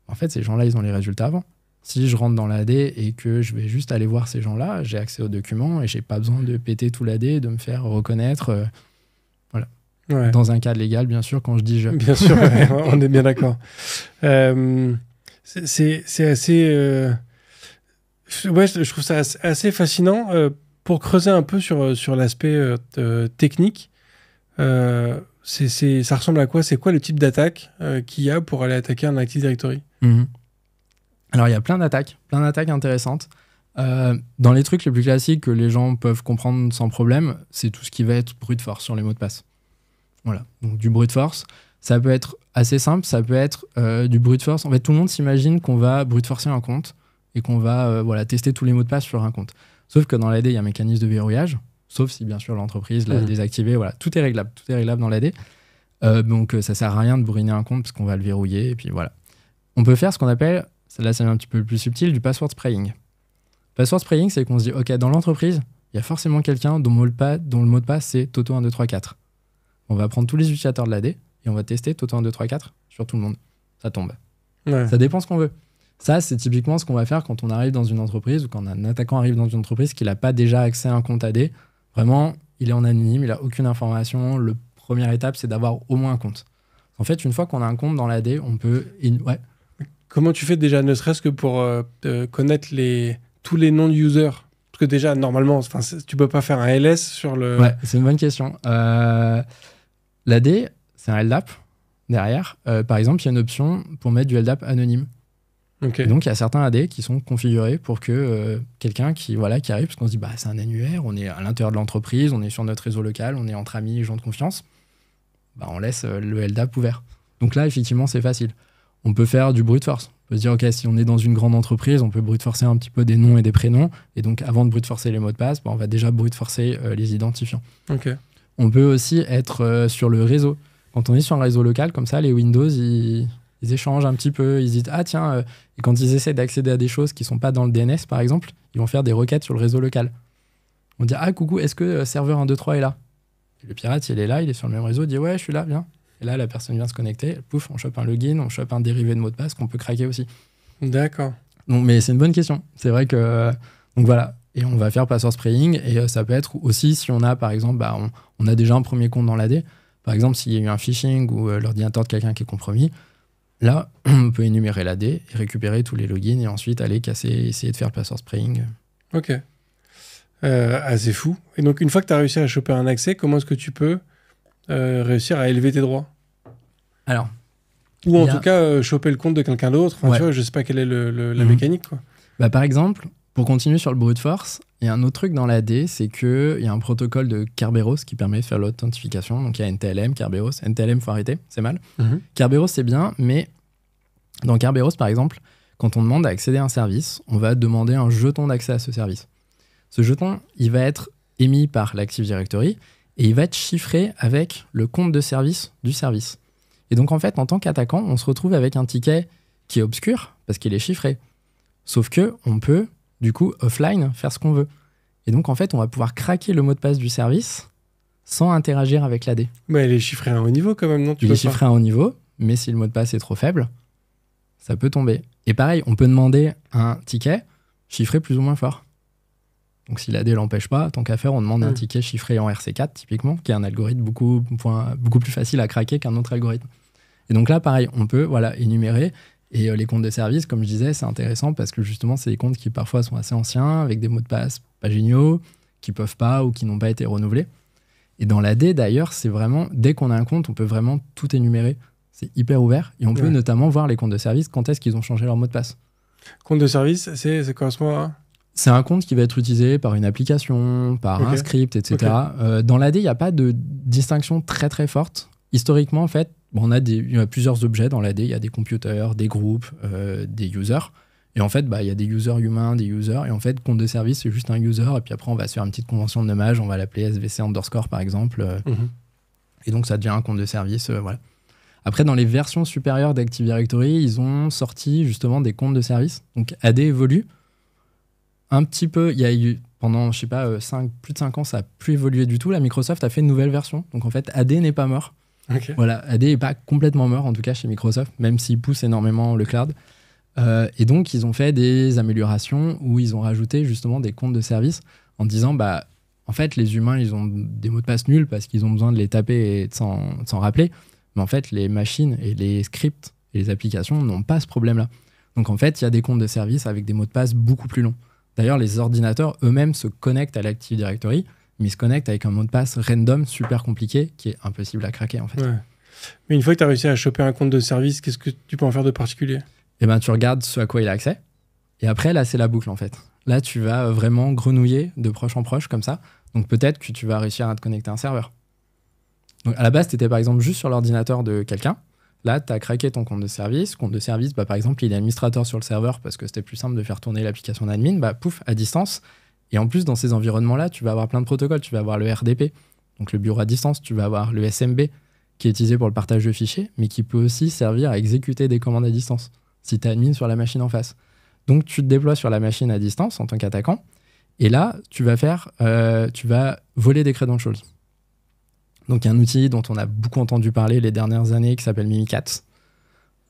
En fait, ces gens-là, ils ont les résultats avant. Si je rentre dans l'AD et que je vais juste aller voir ces gens-là, j'ai accès aux documents et j'ai pas besoin de péter tout l'AD, de me faire reconnaître. Voilà. Ouais. Dans un cadre légal, bien sûr, quand je dis je. Bien sûr, on est bien d'accord. C'est assez... je trouve ça assez fascinant. Pour creuser un peu sur l'aspect technique, ça ressemble à quoi? C'est quoi le type d'attaque qu'il y a pour aller attaquer un Active Directory? Alors, il y a plein d'attaques intéressantes. Dans les trucs les plus classiques que les gens peuvent comprendre sans problème, c'est tout ce qui va être brute force sur les mots de passe. Voilà, donc du brute force. Ça peut être assez simple, ça peut être du brute force. En fait, tout le monde s'imagine qu'on va brute forcer un compte et qu'on va tester tous les mots de passe sur un compte. Sauf que dans l'AD, il y a un mécanisme de verrouillage, sauf si bien sûr l'entreprise l'a désactivé. Voilà, tout est réglable dans l'AD. Donc ça sert à rien de bourriner un compte parce qu'on va le verrouiller et puis voilà. On peut faire ce qu'on appelle, là c'est un petit peu plus subtil, du password spraying. Password spraying, c'est qu'on se dit, ok, dans l'entreprise, il y a forcément quelqu'un dont le mot de passe c'est Toto 1, 2, 3, 4. On va prendre tous les utilisateurs de l'AD et on va tester Toto 1, 2, 3, 4 sur tout le monde. Ça tombe. Ouais. Ça dépend ce qu'on veut. Ça, c'est typiquement ce qu'on va faire quand on arrive dans une entreprise ou quand un attaquant arrive dans une entreprise qui n'a pas déjà accès à un compte AD. Vraiment, il est en anonyme, il n'a aucune information. La première étape, c'est d'avoir au moins un compte. En fait, une fois qu'on a un compte dans l'AD, on peut... Ouais. Comment tu fais déjà, ne serait-ce que pour connaître tous les noms de users? Parce que déjà, normalement, tu peux pas faire un LS sur le... Ouais, c'est une bonne question. L'AD, c'est un LDAP derrière. Par exemple, il y a une option pour mettre du LDAP anonyme. Okay. Et donc, il y a certains AD qui sont configurés pour que quelqu'un qui arrive, parce qu'on se dit, c'est un annuaire, on est à l'intérieur de l'entreprise, on est sur notre réseau local, on est entre amis, gens de confiance, on laisse le LDAP ouvert. Donc là, effectivement, c'est facile. On peut faire du brute force. On peut se dire, OK, si on est dans une grande entreprise, on peut brute forcer un petit peu des noms et des prénoms. Et donc, avant de brute forcer les mots de passe, on va déjà brute forcer les identifiants. Okay. On peut aussi être sur le réseau. Quand on est sur un réseau local, comme ça, les Windows, ils échangent un petit peu. Ils disent, et quand ils essaient d'accéder à des choses qui ne sont pas dans le DNS, par exemple, ils vont faire des requêtes sur le réseau local. On dit, coucou, est-ce que serveur 123 est là? Et le pirate, il est là, il est sur le même réseau, il dit, ouais, je suis là, viens. Et là, la personne vient se connecter, pouf, on chope un login, on chope un dérivé de mot de passe qu'on peut craquer aussi. D'accord. Donc, mais c'est une bonne question. C'est vrai que... donc voilà. Et on va faire password spraying. Et ça peut être aussi si on a, par exemple, on a déjà un premier compte dans l'AD. Par exemple, s'il y a eu un phishing ou l'ordinateur de quelqu'un qui est compromis, là, on peut énumérer l'AD et récupérer tous les logins et ensuite aller casser, essayer de faire password spraying. Ok. C'est fou. Et donc, une fois que tu as réussi à choper un accès, comment est-ce que tu peux réussir à élever tes droits? Alors, ou en tout cas, choper le compte de quelqu'un d'autre. Enfin, ouais. tu vois, je sais pas quelle est la mécanique, quoi. Par exemple, pour continuer sur le brute force, il y a un autre truc dans l'AD, c'est qu'il y a un protocole de Kerberos qui permet de faire l'authentification. Donc, il y a NTLM, Kerberos. NTLM, faut arrêter, c'est mal. Kerberos, c'est bien, mais dans Kerberos, par exemple, quand on demande à accéder à un service, on va demander un jeton d'accès à ce service. Ce jeton, il va être émis par l'Active Directory et il va être chiffré avec le compte de service du service. Et donc, en fait, en tant qu'attaquant, on se retrouve avec un ticket qui est obscur parce qu'il est chiffré. Sauf qu'on peut, du coup, offline, faire ce qu'on veut. Et donc, en fait, on va pouvoir craquer le mot de passe du service sans interagir avec l'AD. Mais elle est chiffrée à un haut niveau quand même, non? Il est chiffré à un haut niveau, mais si le mot de passe est trop faible, ça peut tomber. Et pareil, on peut demander un ticket chiffré plus ou moins fort. Donc, si l'AD ne l'empêche pas, tant qu'à faire, on demande un ticket chiffré en RC4, typiquement, qui est un algorithme beaucoup plus facile à craquer qu'un autre algorithme. Et donc là, pareil, on peut énumérer. Et les comptes de service, comme je disais, c'est intéressant parce que justement, c'est des comptes qui parfois sont assez anciens, avec des mots de passe pas géniaux, qui peuvent pas ou qui n'ont pas été renouvelés. Et dans l'AD, d'ailleurs, c'est vraiment, dès qu'on a un compte, on peut vraiment tout énumérer. C'est hyper ouvert. Et on peut notamment voir les comptes de service, quand est-ce qu'ils ont changé leur mot de passe. Compte de service, c'est correspond à... C'est un compte qui va être utilisé par une application, par un script, etc. Dans l'AD, il n'y a pas de distinction très très forte. Historiquement, en fait, il y a plusieurs objets dans l'AD. Il y a des computers, des groupes, des users. Et en fait, il y a des users humains, des users. Et en fait, compte de service, c'est juste un user. Et puis après, on va se faire une petite convention de nommage. On va l'appeler SVC _ par exemple. Et donc, ça devient un compte de service. Voilà. Après, dans les versions supérieures d'Active Directory, ils ont sorti justement des comptes de service. Donc, AD évolue. Un petit peu, il y a eu pendant, je sais pas, plus de 5 ans, ça n'a plus évolué du tout. La Microsoft a fait une nouvelle version. Donc en fait, AD n'est pas mort. Voilà, AD n'est pas complètement mort, en tout cas chez Microsoft, même s'ils poussent énormément le cloud. Et donc, ils ont fait des améliorations où ils ont rajouté justement des comptes de service en disant, en fait, les humains, ils ont des mots de passe nuls parce qu'ils ont besoin de les taper et de s'en rappeler. Mais en fait, les machines et les scripts et les applications n'ont pas ce problème-là. Donc en fait, il y a des comptes de service avec des mots de passe beaucoup plus longs. D'ailleurs, les ordinateurs eux-mêmes se connectent à l'Active Directory, mais ils se connectent avec un mot de passe random super compliqué qui est impossible à craquer en fait. Ouais. Mais une fois que tu as réussi à choper un compte de service, qu'est-ce que tu peux en faire de particulier? Tu regardes ce à quoi il a accès. Et après, là, c'est la boucle en fait. Là, tu vas vraiment grenouiller de proche en proche comme ça. Donc peut-être que tu vas réussir à te connecter à un serveur. Donc à la base, tu étais par exemple juste sur l'ordinateur de quelqu'un. Là, tu as craqué ton compte de service. Compte de service, par exemple, il est administrateur sur le serveur parce que c'était plus simple de faire tourner l'application d'admin. Pouf, à distance. Et en plus, dans ces environnements-là, tu vas avoir plein de protocoles. Tu vas avoir le RDP, donc le bureau à distance. Tu vas avoir le SMB, qui est utilisé pour le partage de fichiers, mais qui peut aussi servir à exécuter des commandes à distance, si tu es admin sur la machine en face. Donc, tu te déploies sur la machine à distance en tant qu'attaquant, et là, tu vas voler des credentials. Donc, il y a un outil dont on a beaucoup entendu parler les dernières années qui s'appelle Mimikatz.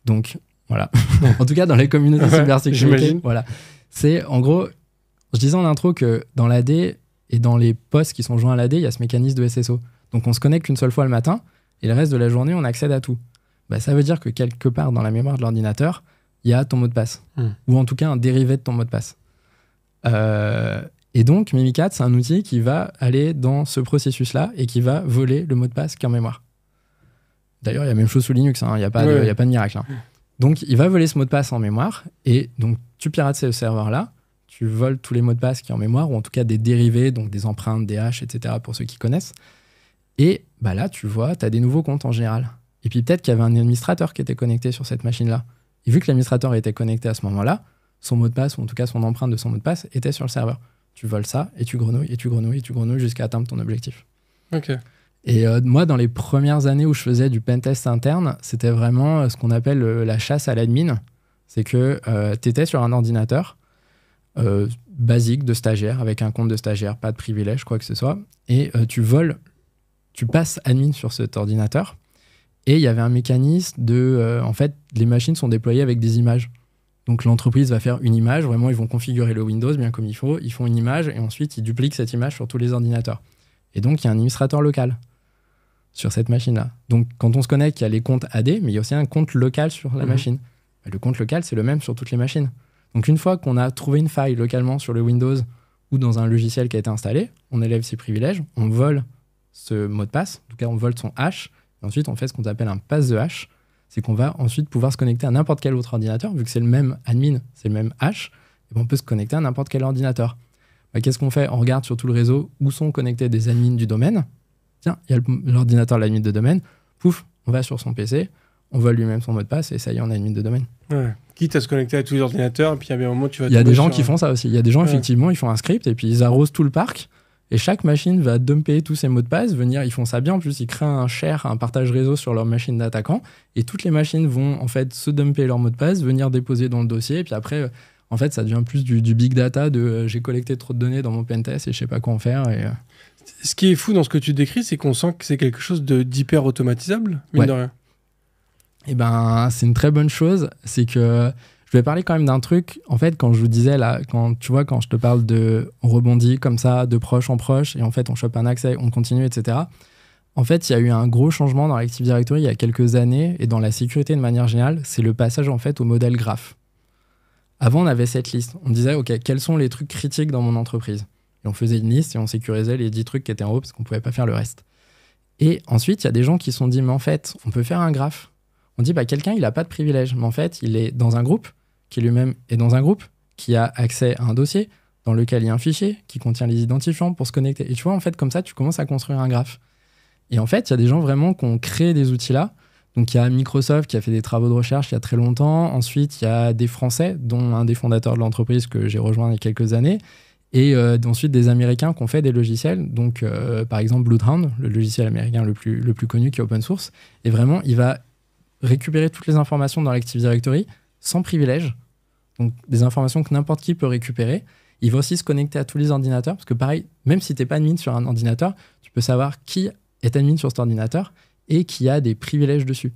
Donc, voilà. En tout cas, dans les communautés cybersécurité, voilà. C'est, en gros, je disais en intro que dans l'AD et dans les postes qui sont joints à l'AD, il y a ce mécanisme de SSO. Donc, on se connecte qu'une seule fois le matin, et le reste de la journée, on accède à tout. Bah, ça veut dire que quelque part dans la mémoire de l'ordinateur, il y a ton mot de passe. Ou en tout cas, un dérivé de ton mot de passe. Et donc, Mimikatz, c'est un outil qui va aller dans ce processus-là et qui va voler le mot de passe qui est en mémoire. D'ailleurs, il y a la même chose sous Linux, il n'y a pas de miracle. Hein. Donc, il va voler ce mot de passe en mémoire, et donc tu pirates ce serveur-là, tu voles tous les mots de passe qui sont en mémoire, ou en tout cas des dérivés, donc des empreintes, des hashes, etc., pour ceux qui connaissent. Et bah là, tu vois, tu as des nouveaux comptes en général. Et puis peut-être qu'il y avait un administrateur qui était connecté sur cette machine-là. Et vu que l'administrateur était connecté à ce moment-là, son mot de passe, ou en tout cas son empreinte de son mot de passe, était sur le serveur. Tu voles ça, et tu grenouilles, et tu grenouilles, et tu grenouilles jusqu'à atteindre ton objectif. Ok. Et moi, dans les premières années où je faisais du pentest interne, c'était vraiment ce qu'on appelle la chasse à l'admin. C'est que tu étais sur un ordinateur basique de stagiaire, avec un compte de stagiaire, pas de privilège, quoi que ce soit, et tu passes admin sur cet ordinateur, et il y avait un mécanisme de... en fait, les machines sont déployées avec des images. Donc l'entreprise va faire une image, vraiment, ils vont configurer le Windows bien comme il faut, ils font une image, et ensuite ils dupliquent cette image sur tous les ordinateurs. Et donc, il y a un administrateur local sur cette machine-là. Donc, quand on se connecte, il y a les comptes AD, mais il y a aussi un compte local sur la machine. Le compte local, c'est le même sur toutes les machines. Donc, une fois qu'on a trouvé une faille localement sur le Windows ou dans un logiciel qui a été installé, on élève ses privilèges, on vole ce mot de passe, en tout cas, on vole son hash, et ensuite, on fait ce qu'on appelle un pass de hash. C'est qu'on va ensuite pouvoir se connecter à n'importe quel autre ordinateur, vu que c'est le même admin, c'est le même hash, et on peut se connecter à n'importe quel ordinateur. Bah, qu'est-ce qu'on fait? On regarde sur tout le réseau où sont connectés des admins du domaine. Tiens, il y a l'ordinateur de l'admin de domaine. Pouf, on va sur son PC, on vole lui-même son mot de passe et ça y est, on a admin de domaine. Ouais. Quitte à se connecter à tous les ordinateurs, et puis il y a un moment tu vas... Il y a des gens qui font ça aussi. Il y a des gens, effectivement, ils font un script et puis ils arrosent tout le parc. Et chaque machine va dumper tous ses mots de passe, ils font ça bien. En plus, ils créent un share, un partage réseau sur leur machine d'attaquant. Et toutes les machines vont en fait se dumper leur mot de passe, venir déposer dans le dossier. Et puis après, en fait, ça devient plus du big data de j'ai collecté trop de données dans mon pentest et je sais pas quoi en faire. Et... Ce qui est fou dans ce que tu décris, c'est qu'on sent que c'est quelque chose d'hyper automatisable, mine de rien. Et ben, c'est une très bonne chose. C'est que je vais parler quand même d'un truc. En fait, quand je vous disais là, quand je te parle de on rebondit comme ça, de proche en proche, et en fait, on chope un accès, on continue, etc. En fait, il y a eu un gros changement dans l'Active Directory il y a quelques années et dans la sécurité de manière générale. C'est le passage en fait au modèle graph. Avant, on avait cette liste. On disait, OK, quels sont les trucs critiques dans mon entreprise? Et on faisait une liste et on sécurisait les 10 trucs qui étaient en haut parce qu'on ne pouvait pas faire le reste. Et ensuite, il y a des gens qui se sont dit, mais en fait, on peut faire un graphe. On dit, quelqu'un, il n'a pas de privilège. Mais en fait, il est dans un groupe qui lui-même est dans un groupe qui a accès à un dossier dans lequel il y a un fichier qui contient les identifiants pour se connecter. Et tu vois, en fait, comme ça, tu commences à construire un graphe. Et en fait, il y a des gens vraiment qui ont créé des outils-là. Donc, il y a Microsoft qui a fait des travaux de recherche il y a très longtemps. Ensuite, il y a des Français, dont un des fondateurs de l'entreprise que j'ai rejoint il y a quelques années. Et ensuite, des Américains qui ont fait des logiciels. Donc, par exemple, Bloodhound, le logiciel américain le plus connu qui est open source. Et vraiment, il va récupérer toutes les informations dans l'Active Directory sans privilège. Donc, des informations que n'importe qui peut récupérer. Il va aussi se connecter à tous les ordinateurs. Parce que pareil, même si tu n'es pas admin sur un ordinateur, tu peux savoir qui est admin sur cet ordinateur et qui a des privilèges dessus.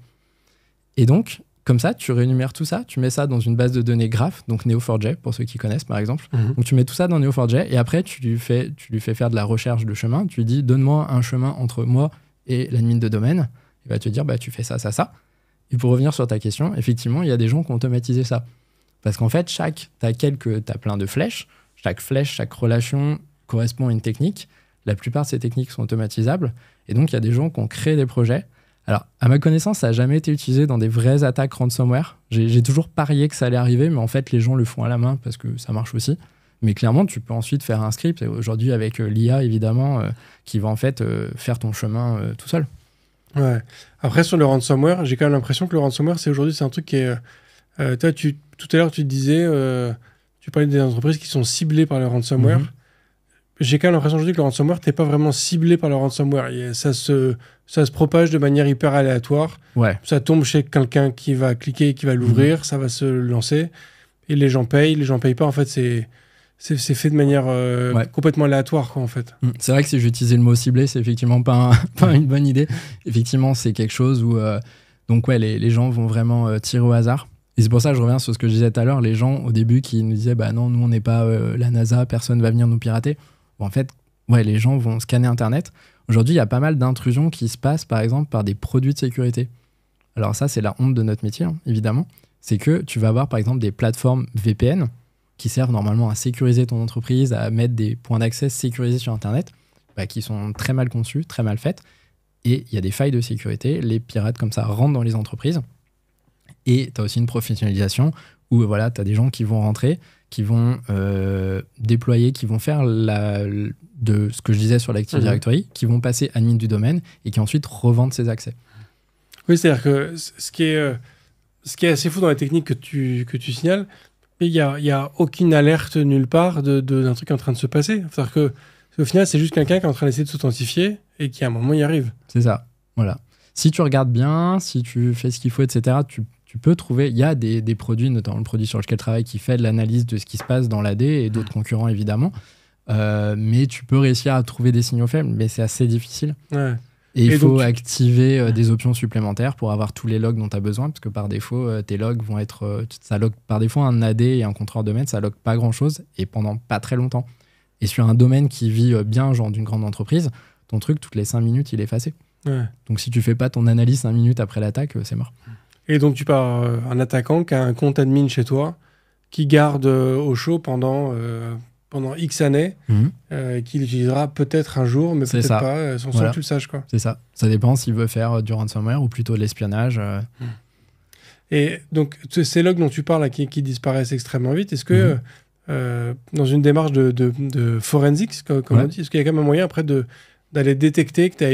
Et donc, comme ça, tu réénumères tout ça, tu mets ça dans une base de données graph, donc Neo4j, pour ceux qui connaissent, par exemple. Donc, tu mets tout ça dans Neo4j, et après, tu lui fais faire de la recherche de chemin. Tu lui dis, donne-moi un chemin entre moi et l'admin de domaine. Il va te dire, tu fais ça, ça, ça. Et pour revenir sur ta question, effectivement, il y a des gens qui ont automatisé ça. Parce qu'en fait, t'as plein de flèches. Chaque flèche, chaque relation correspond à une technique. La plupart de ces techniques sont automatisables. Et donc, il y a des gens qui ont créé des projets. Alors, à ma connaissance, ça n'a jamais été utilisé dans des vraies attaques ransomware. J'ai toujours parié que ça allait arriver, mais en fait, les gens le font à la main parce que ça marche aussi. Mais clairement, tu peux ensuite faire un script, aujourd'hui avec l'IA, évidemment, qui va en fait faire ton chemin tout seul. Ouais. Après, sur le ransomware, j'ai quand même l'impression que le ransomware, c'est un truc qui est... tout à l'heure, tu disais... tu parlais des entreprises qui sont ciblées par le ransomware. j'ai quand même l'impression aujourd'hui que le ransomware, t'es pas vraiment ciblé par le ransomware. Ça se propage de manière hyper aléatoire. Ouais. Ça tombe chez quelqu'un qui va cliquer, qui va l'ouvrir, ça va se lancer, et les gens payent pas. En fait, c'est fait de manière complètement aléatoire, quoi, en fait. C'est vrai que si j'utilisais le mot ciblé, c'est effectivement pas une bonne idée. Effectivement, c'est quelque chose où donc les gens vont vraiment tirer au hasard. Et c'est pour ça que je reviens sur ce que je disais tout à l'heure, les gens au début qui nous disaient bah non, nous on n'est pas la NASA, personne va venir nous pirater. Bon, en fait, les gens vont scanner Internet. Aujourd'hui, il y a pas mal d'intrusions qui se passent par exemple par des produits de sécurité. Alors ça, c'est la honte de notre métier, hein, évidemment. C'est que tu vas avoir par exemple des plateformes VPN qui servent normalement à sécuriser ton entreprise, à mettre des points d'accès sécurisés sur Internet, qui sont très mal conçus, très mal faites. Et il y a des failles de sécurité. Les pirates comme ça rentrent dans les entreprises. Et tu as aussi une professionnalisation où tu as des gens qui vont rentrer, qui vont déployer, qui vont faire de ce que je disais sur l'Active Directory, qui vont passer admin du domaine et qui ensuite revendent ces accès. Oui, c'est-à-dire que ce qui est assez fou dans la technique que tu signales, il n'y a aucune alerte nulle part d'un truc en train de se passer. C'est-à-dire qu'au final, c'est juste quelqu'un qui est en train d'essayer de s'authentifier et qui à un moment y arrive. C'est ça, voilà. Si tu regardes bien, si tu fais ce qu'il faut, etc., tu peux trouver, il y a des produits, notamment le produit sur lequel je travaille, qui fait de l'analyse de ce qui se passe dans l'AD et d'autres concurrents évidemment. Mais tu peux réussir à trouver des signaux faibles, mais c'est assez difficile. Ouais. Et il faut activer des options supplémentaires pour avoir tous les logs dont tu as besoin, parce que par défaut, tes logs vont être... ça log par défaut un AD et un contrôleur domaine, ça log pas grand-chose et pendant pas très longtemps. Et sur un domaine qui vit bien, genre d'une grande entreprise, ton truc, toutes les 5 minutes, il est effacé. Ouais. Donc si tu fais pas ton analyse 5 minutes après l'attaque, c'est mort. Et donc tu pars un attaquant qui a un compte admin chez toi, qui garde au chaud pendant X années, qu'il utilisera peut-être un jour, mais peut-être pas, sans que tu le saches, quoi. C'est ça. Ça dépend s'il veut faire du ransomware ou plutôt de l'espionnage. Et donc ces logs dont tu parles là, qui disparaissent extrêmement vite, est-ce que dans une démarche de forensics, comme on dit, est-ce qu'il y a quand même un moyen après d'aller détecter que tu as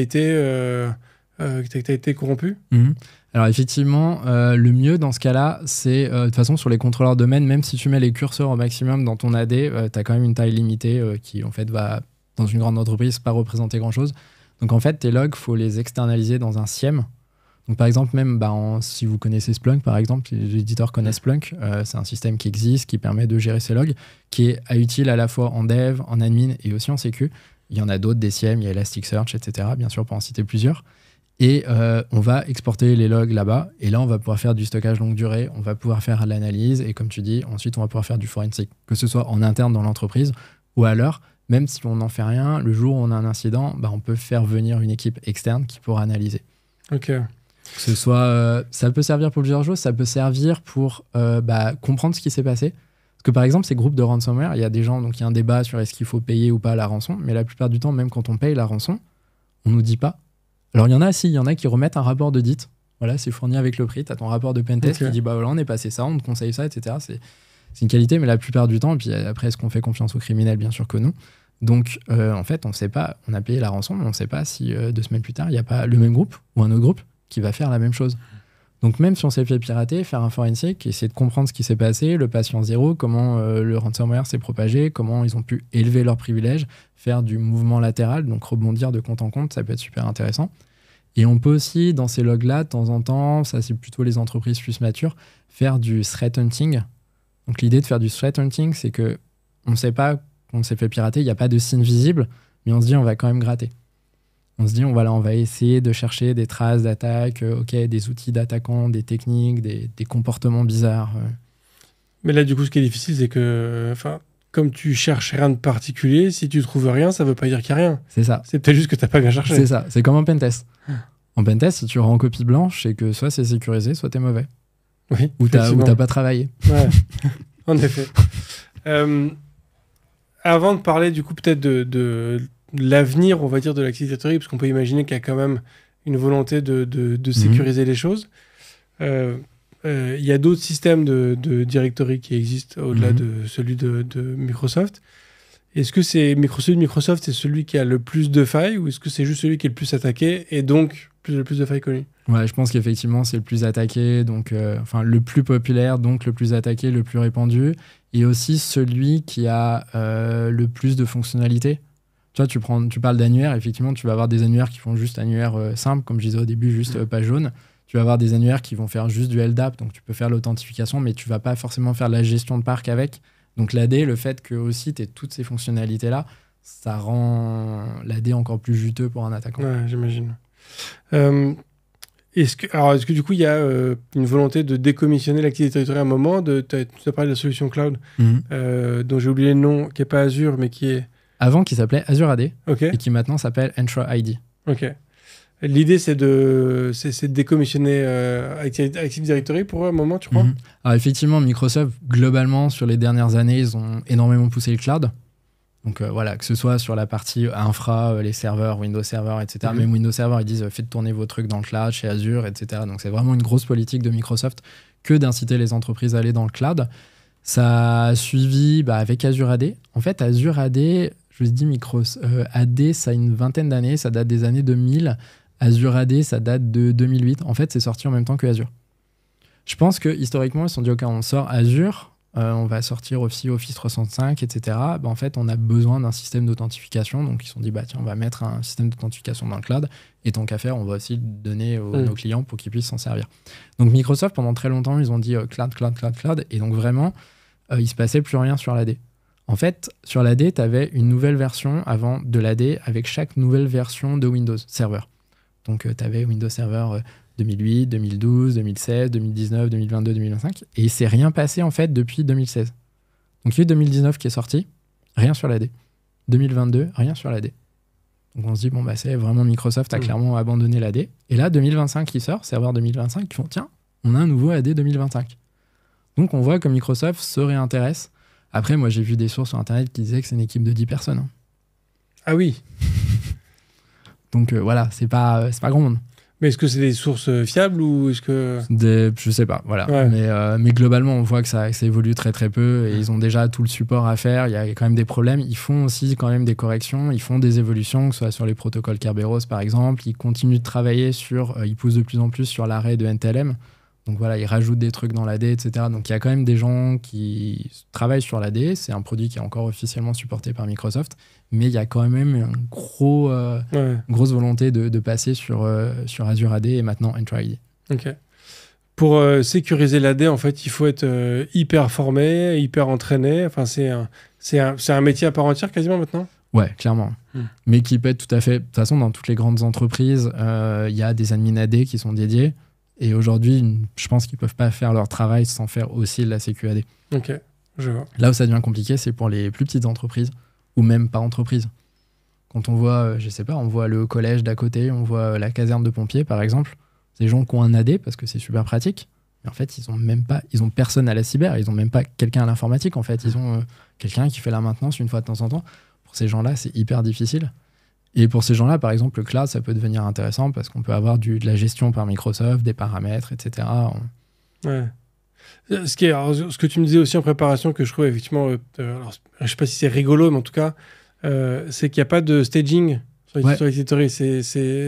été corrompu? Alors effectivement, le mieux dans ce cas-là, c'est de toute façon sur les contrôleurs domaine, même si tu mets les curseurs au maximum dans ton AD, tu as quand même une taille limitée qui en fait va, dans une grande entreprise, pas représenter grand-chose. Donc en fait, tes logs, il faut les externaliser dans un SIEM. Donc par exemple, même si vous connaissez Splunk, par exemple, les éditeurs connaissent Splunk, c'est un système qui existe, qui permet de gérer ces logs, qui est utile à la fois en dev, en admin et aussi en sécu. Il y en a d'autres, des SIEM, il y a Elasticsearch, etc., bien sûr, pour en citer plusieurs. Et on va exporter les logs là-bas. Et là, on va pouvoir faire du stockage longue durée. On va pouvoir faire l'analyse. Et comme tu dis, ensuite, on va pouvoir faire du forensic. Que ce soit en interne dans l'entreprise ou alors, même si on n'en fait rien, le jour où on a un incident, on peut faire venir une équipe externe qui pourra analyser. Ok. Que ce soit, ça peut servir pour plusieurs choses. Ça peut servir pour comprendre ce qui s'est passé. Parce que par exemple, ces groupes de ransomware, il y a des gens, donc il y a un débat sur est-ce qu'il faut payer ou pas la rançon. Mais la plupart du temps, même quand on paye la rançon, on nous dit pas. Alors, il y en a qui remettent un rapport d'audit. Voilà, c'est fourni avec le prix. Tu as ton rapport de pentest qui dit voilà, on est passé ça, on te conseille ça, etc. C'est une qualité, mais la plupart du temps, et puis après, est-ce qu'on fait confiance aux criminels? Bien sûr que non. Donc, en fait, on ne sait pas, on a payé la rançon, mais on ne sait pas si 2 semaines plus tard, il n'y a pas le même groupe ou un autre groupe qui va faire la même chose. Donc, même si on s'est fait pirater, faire un forensic, essayer de comprendre ce qui s'est passé, le patient zéro, comment le ransomware s'est propagé, comment ils ont pu élever leurs privilèges, faire du mouvement latéral, donc rebondir de compte en compte, ça peut être super intéressant. Et on peut aussi, dans ces logs-là, de temps en temps, ça c'est plutôt les entreprises plus matures, faire du threat hunting. Donc l'idée de faire du threat hunting, c'est qu'on ne sait pas qu'on s'est fait pirater, il n'y a pas de signe visible, mais on se dit on va quand même gratter. On se dit on va essayer de chercher des traces d'attaque, des outils d'attaquants, des techniques, des comportements bizarres. Mais là, du coup, ce qui est difficile, c'est que... comme tu cherches rien de particulier, si tu trouves rien, ça veut pas dire qu'il n'y a rien. C'est ça. C'est peut-être juste que tu n'as pas bien cherché. C'est ça. C'est comme un pentest. En pentest, si tu rends copie blanche, c'est que soit c'est sécurisé, soit tu es mauvais. Oui. Ou t'as pas travaillé. Ouais, en effet. Avant de parler, du coup, peut-être de l'avenir, on va dire, de l'Active Directory, parce qu'on peut imaginer qu'il y a quand même une volonté de sécuriser les choses. Il y a d'autres systèmes de directory qui existent au-delà de celui de Microsoft. Est-ce que celui de Microsoft, c'est celui qui a le plus de failles ou est-ce que c'est juste celui qui est le plus attaqué et donc le plus de failles connues? Ouais, je pense qu'effectivement, c'est le plus attaqué, donc le plus populaire, donc le plus attaqué, le plus répandu, et aussi celui qui a le plus de fonctionnalités. Tu vois, tu parles d'annuaire, effectivement, tu vas avoir des annuaires qui font juste annuaire simple, comme je disais au début, juste page jaune. Tu vas avoir des annuaires qui vont faire juste du LDAP, donc tu peux faire l'authentification, mais tu vas pas forcément faire de la gestion de parc avec. Donc l'AD, le fait que aussi tu aies toutes ces fonctionnalités-là, ça rend l'AD encore plus juteux pour un attaquant. Ouais, j'imagine. Est-ce que du coup, il y a une volonté de décommissionner l'activité territoriale à un moment tu as parlé de la solution cloud, dont j'ai oublié le nom, qui n'est pas Azure, mais qui est... Avant, qui s'appelait Azure AD, Ok. et qui maintenant s'appelle Entra ID. Ok. L'idée, c'est de décommissionner Active Directory pour eux, à un moment, tu crois? Alors effectivement, Microsoft, globalement, sur les dernières années, ils ont énormément poussé le cloud. Donc voilà, que ce soit sur la partie infra, les serveurs, Windows Server, etc. Même Windows Server, ils disent faites tourner vos trucs dans le cloud, chez Azure, etc. Donc c'est vraiment une grosse politique de Microsoft que d'inciter les entreprises à aller dans le cloud. Ça a suivi avec Azure AD. En fait, Azure AD, je vous dis AD, ça a une vingtaine d'années, ça date des années 2000. Azure AD, ça date de 2008. En fait, c'est sorti en même temps que Azure. Je pense que historiquement, ils se sont dit, OK, on sort Azure, on va sortir aussi Office 365, etc. En fait, on a besoin d'un système d'authentification. Donc, ils se sont dit, tiens, on va mettre un système d'authentification dans le cloud. Et tant qu'à faire, on va aussi le donner à nos clients pour qu'ils puissent s'en servir. Donc, Microsoft, pendant très longtemps, ils ont dit cloud, cloud, cloud, cloud. Et donc, vraiment, il ne se passait plus rien sur l'AD. En fait, sur l'AD, tu avais une nouvelle version avant de l'AD avec chaque nouvelle version de Windows Server. Donc, tu avais Windows Server 2008, 2012, 2016, 2019, 2022, 2025. Et il ne s'est rien passé, en fait, depuis 2016. Donc, il y a eu 2019 qui est sorti, rien sur l'AD. 2022, rien sur l'AD. Donc, on se dit, c'est vraiment Microsoft a clairement abandonné l'AD. Et là, 2025 qui sort, serveur 2025, qui font, tiens, on a un nouveau AD 2025. Donc, on voit que Microsoft se réintéresse. Après, moi, j'ai vu des sources sur Internet qui disaient que c'est une équipe de 10 personnes. Hein. Ah oui. Donc voilà, c'est pas grand monde. Mais est-ce que c'est des sources fiables ou est-ce que... Je sais pas, voilà. Ouais. Mais globalement, on voit que ça évolue très très peu et ils ont déjà tout le support à faire. Il y a quand même des problèmes. Ils font aussi quand même des corrections. Ils font des évolutions, que ce soit sur les protocoles Kerberos par exemple. Ils continuent de travailler ils poussent de plus en plus sur l'arrêt de NTLM. Donc voilà, ils rajoutent des trucs dans l'AD, etc. Donc il y a quand même des gens qui travaillent sur l'AD. C'est un produit qui est encore officiellement supporté par Microsoft. Mais il y a quand même une grosse volonté de passer sur Azure AD et maintenant Entra ID. Ok. Pour sécuriser l'AD, en fait, il faut être hyper formé, hyper entraîné. Enfin, c'est un métier à part entière quasiment maintenant. Ouais, clairement. Mais qui peut être tout à fait... De toute façon, dans toutes les grandes entreprises, il y a des admins AD qui sont dédiés. Et aujourd'hui, je pense qu'ils ne peuvent pas faire leur travail sans faire aussi de la sécu AD. Ok, je vois. Là où ça devient compliqué, c'est pour les plus petites entreprises ou même pas entreprises. Quand on voit, je sais pas, on voit le collège d'à côté, on voit la caserne de pompiers, par exemple. C'est des gens qui ont un AD parce que c'est super pratique. Mais en fait, ils ont personne à la cyber. Ils ont même pas quelqu'un à l'informatique, en fait. Ils ont quelqu'un qui fait la maintenance une fois de temps en temps. Pour ces gens-là, c'est hyper difficile. Et pour ces gens-là, par exemple, le cloud, ça peut devenir intéressant parce qu'on peut avoir de la gestion par Microsoft, des paramètres, etc. Ouais. Ce que tu me disais aussi en préparation, que je trouve effectivement, alors, je sais pas si c'est rigolo, mais en tout cas, c'est qu'il n'y a pas de staging sur les territoires.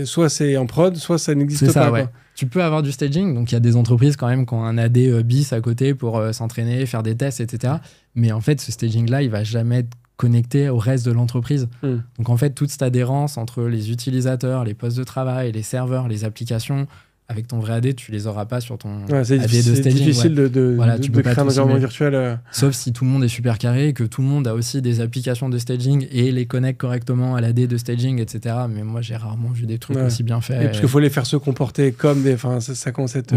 Soit c'est en prod, soit ça n'existe pas. Ouais. Quoi. Tu peux avoir du staging, donc il y a des entreprises quand même qui ont un AD bis à côté pour s'entraîner, faire des tests, etc. Mais en fait, ce staging-là, il va jamais être connecté au reste de l'entreprise. Donc en fait, toute cette adhérence entre les utilisateurs, les postes de travail, les serveurs, les applications, avec ton vrai AD, tu les auras pas sur ton AD de staging. C'est difficile de créer un environnement virtuel. Sauf si tout le monde est super carré et que tout le monde a aussi des applications de staging et les connecte correctement à l'AD de staging, etc. Mais moi, j'ai rarement vu des trucs aussi bien faits. Et parce qu'il faut les faire se comporter comme des... Enfin, ça commence à être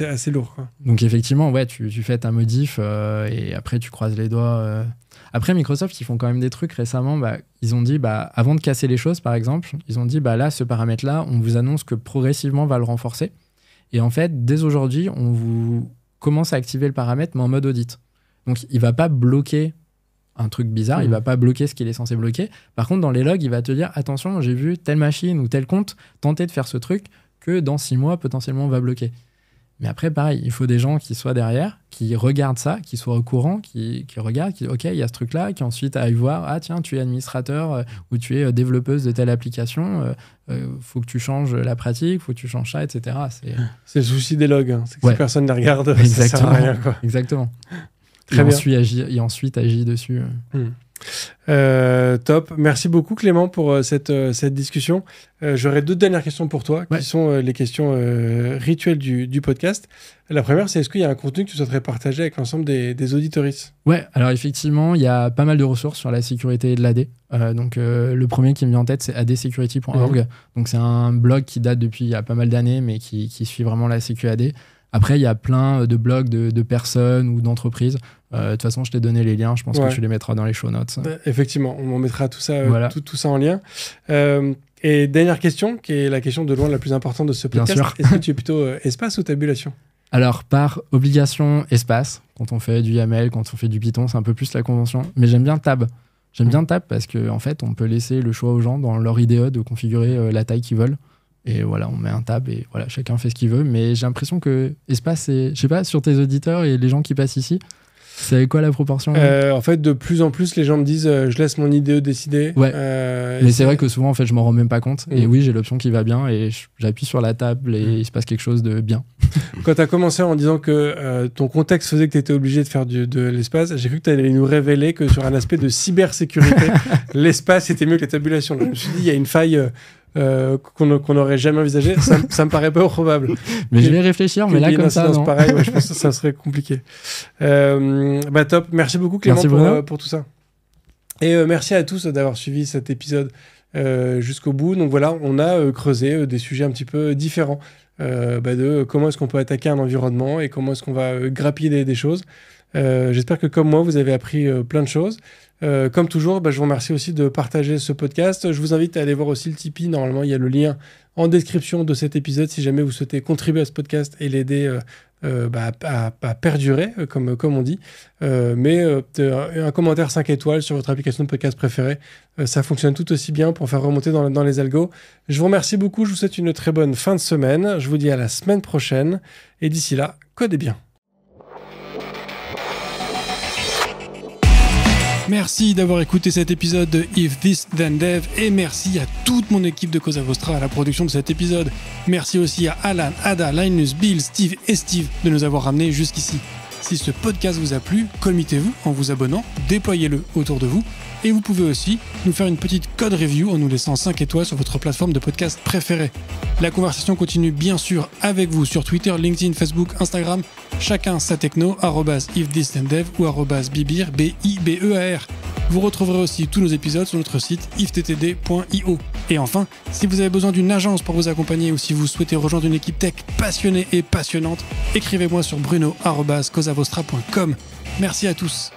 assez lourd. Quoi. Donc effectivement, tu fais ta modif et après, tu croises les doigts... Après, Microsoft, ils font quand même des trucs récemment. Ils ont dit, avant de casser les choses, par exemple, ils ont dit, là, ce paramètre-là, on vous annonce que progressivement, on va le renforcer. Et en fait, dès aujourd'hui, on vous commence à activer le paramètre, mais en mode audit. Donc, il ne va pas bloquer un truc bizarre, il ne va pas bloquer ce qu'il est censé bloquer. Par contre, dans les logs, il va te dire, attention, j'ai vu telle machine ou tel compte tenter de faire ce truc que dans 6 mois, potentiellement, on va bloquer. Mais après, pareil, il faut des gens qui soient derrière, qui regardent ça, qui soient au courant, qui regardent, qui disent « Ok, il y a ce truc-là », qui ensuite aillent voir « Ah tiens, tu es administrateur ou tu es développeuse de telle application, faut que tu changes la pratique, faut que tu changes ça, etc. » C'est le souci des logs, hein. C'est que si personne ne les regarde, exactement. ça sert à rien. Quoi. Exactement. Très bien. Ensuite agit dessus. Top. Merci beaucoup Clément pour cette discussion. J'aurais 2 dernières questions pour toi, qui sont les questions rituelles du podcast. La première, c'est est-ce qu'il y a un contenu que tu souhaiterais partager avec l'ensemble des auditoristes ? Ouais, alors effectivement, il y a pas mal de ressources sur la sécurité de l'AD. Donc le premier qui me vient en tête, c'est adsecurity.org. Donc c'est un blog qui date depuis il y a pas mal d'années, mais qui suit vraiment la sécu AD. Après, il y a plein de blogs de personnes ou d'entreprises. De toute façon, je t'ai donné les liens. Je pense que tu les mettras dans les show notes. Effectivement, on mettra tout ça, tout ça en lien. Et dernière question, qui est la question de loin la plus importante de ce podcast. Est-ce que tu es plutôt espace ou tabulation ? Alors, par obligation, espace. Quand on fait du YAML, quand on fait du Python, c'est un peu plus la convention. Mais j'aime bien tab. J'aime bien tab parce qu'en fait, on peut laisser le choix aux gens dans leur IDE de configurer la taille qu'ils veulent. Et voilà, on met un tab et voilà, chacun fait ce qu'il veut. Mais j'ai l'impression que espace, c'est, je sais pas, sur tes auditeurs et les gens qui passent ici, c'est quoi la proportion ? En fait, de plus en plus, les gens me disent je laisse mon IDE décider. Ouais. Mais c'est vrai que souvent, en fait, je m'en rends même pas compte. Et oui, j'ai l'option qui va bien et j'appuie sur la table et il se passe quelque chose de bien. Quand tu as commencé en disant que ton contexte faisait que tu étais obligé de faire de l'espace, j'ai cru que tu allais nous révéler que sur un aspect de cybersécurité, l'espace était mieux que la tabulation. Je me suis dit, il y a une faille qu'on n'aurait jamais envisagé. Ça me paraît pas probable. Mais je vais réfléchir, mais là, comme ça, non. Pareil, je pense que ça serait compliqué. Top. Merci beaucoup, Clément, pour tout ça. Et merci à tous d'avoir suivi cet épisode jusqu'au bout. Donc voilà, on a creusé des sujets un petit peu différents de comment est-ce qu'on peut attaquer un environnement et comment est-ce qu'on va grappiller des choses. J'espère que comme moi, vous avez appris plein de choses. Comme toujours, je vous remercie aussi de partager ce podcast. Je vous invite à aller voir aussi le Tipeee. Normalement, il y a le lien en description de cet épisode si jamais vous souhaitez contribuer à ce podcast et l'aider à perdurer, comme on dit. Mais un commentaire 5 étoiles sur votre application de podcast préférée, ça fonctionne tout aussi bien pour faire remonter dans les algos. Je vous remercie beaucoup. Je vous souhaite une très bonne fin de semaine. Je vous dis à la semaine prochaine. Et d'ici là, codez bien. Merci d'avoir écouté cet épisode de If This Then Dev et merci à toute mon équipe de Cosa Vostra à la production de cet épisode. Merci aussi à Alan, Ada, Linus, Bill, Steve et Steve de nous avoir ramenés jusqu'ici. Si ce podcast vous a plu, committez-vous en vous abonnant, déployez-le autour de vous et vous pouvez aussi nous faire une petite code review en nous laissant 5 étoiles sur votre plateforme de podcast préférée. La conversation continue bien sûr avec vous sur Twitter, LinkedIn, Facebook, Instagram, chacun sa techno, @ifthisdendev ou @bibear, BIBEAR. Vous retrouverez aussi tous nos épisodes sur notre site ifttd.io. Et enfin, si vous avez besoin d'une agence pour vous accompagner ou si vous souhaitez rejoindre une équipe tech passionnée et passionnante, écrivez-moi sur bruno@cosavostra.com. Merci à tous.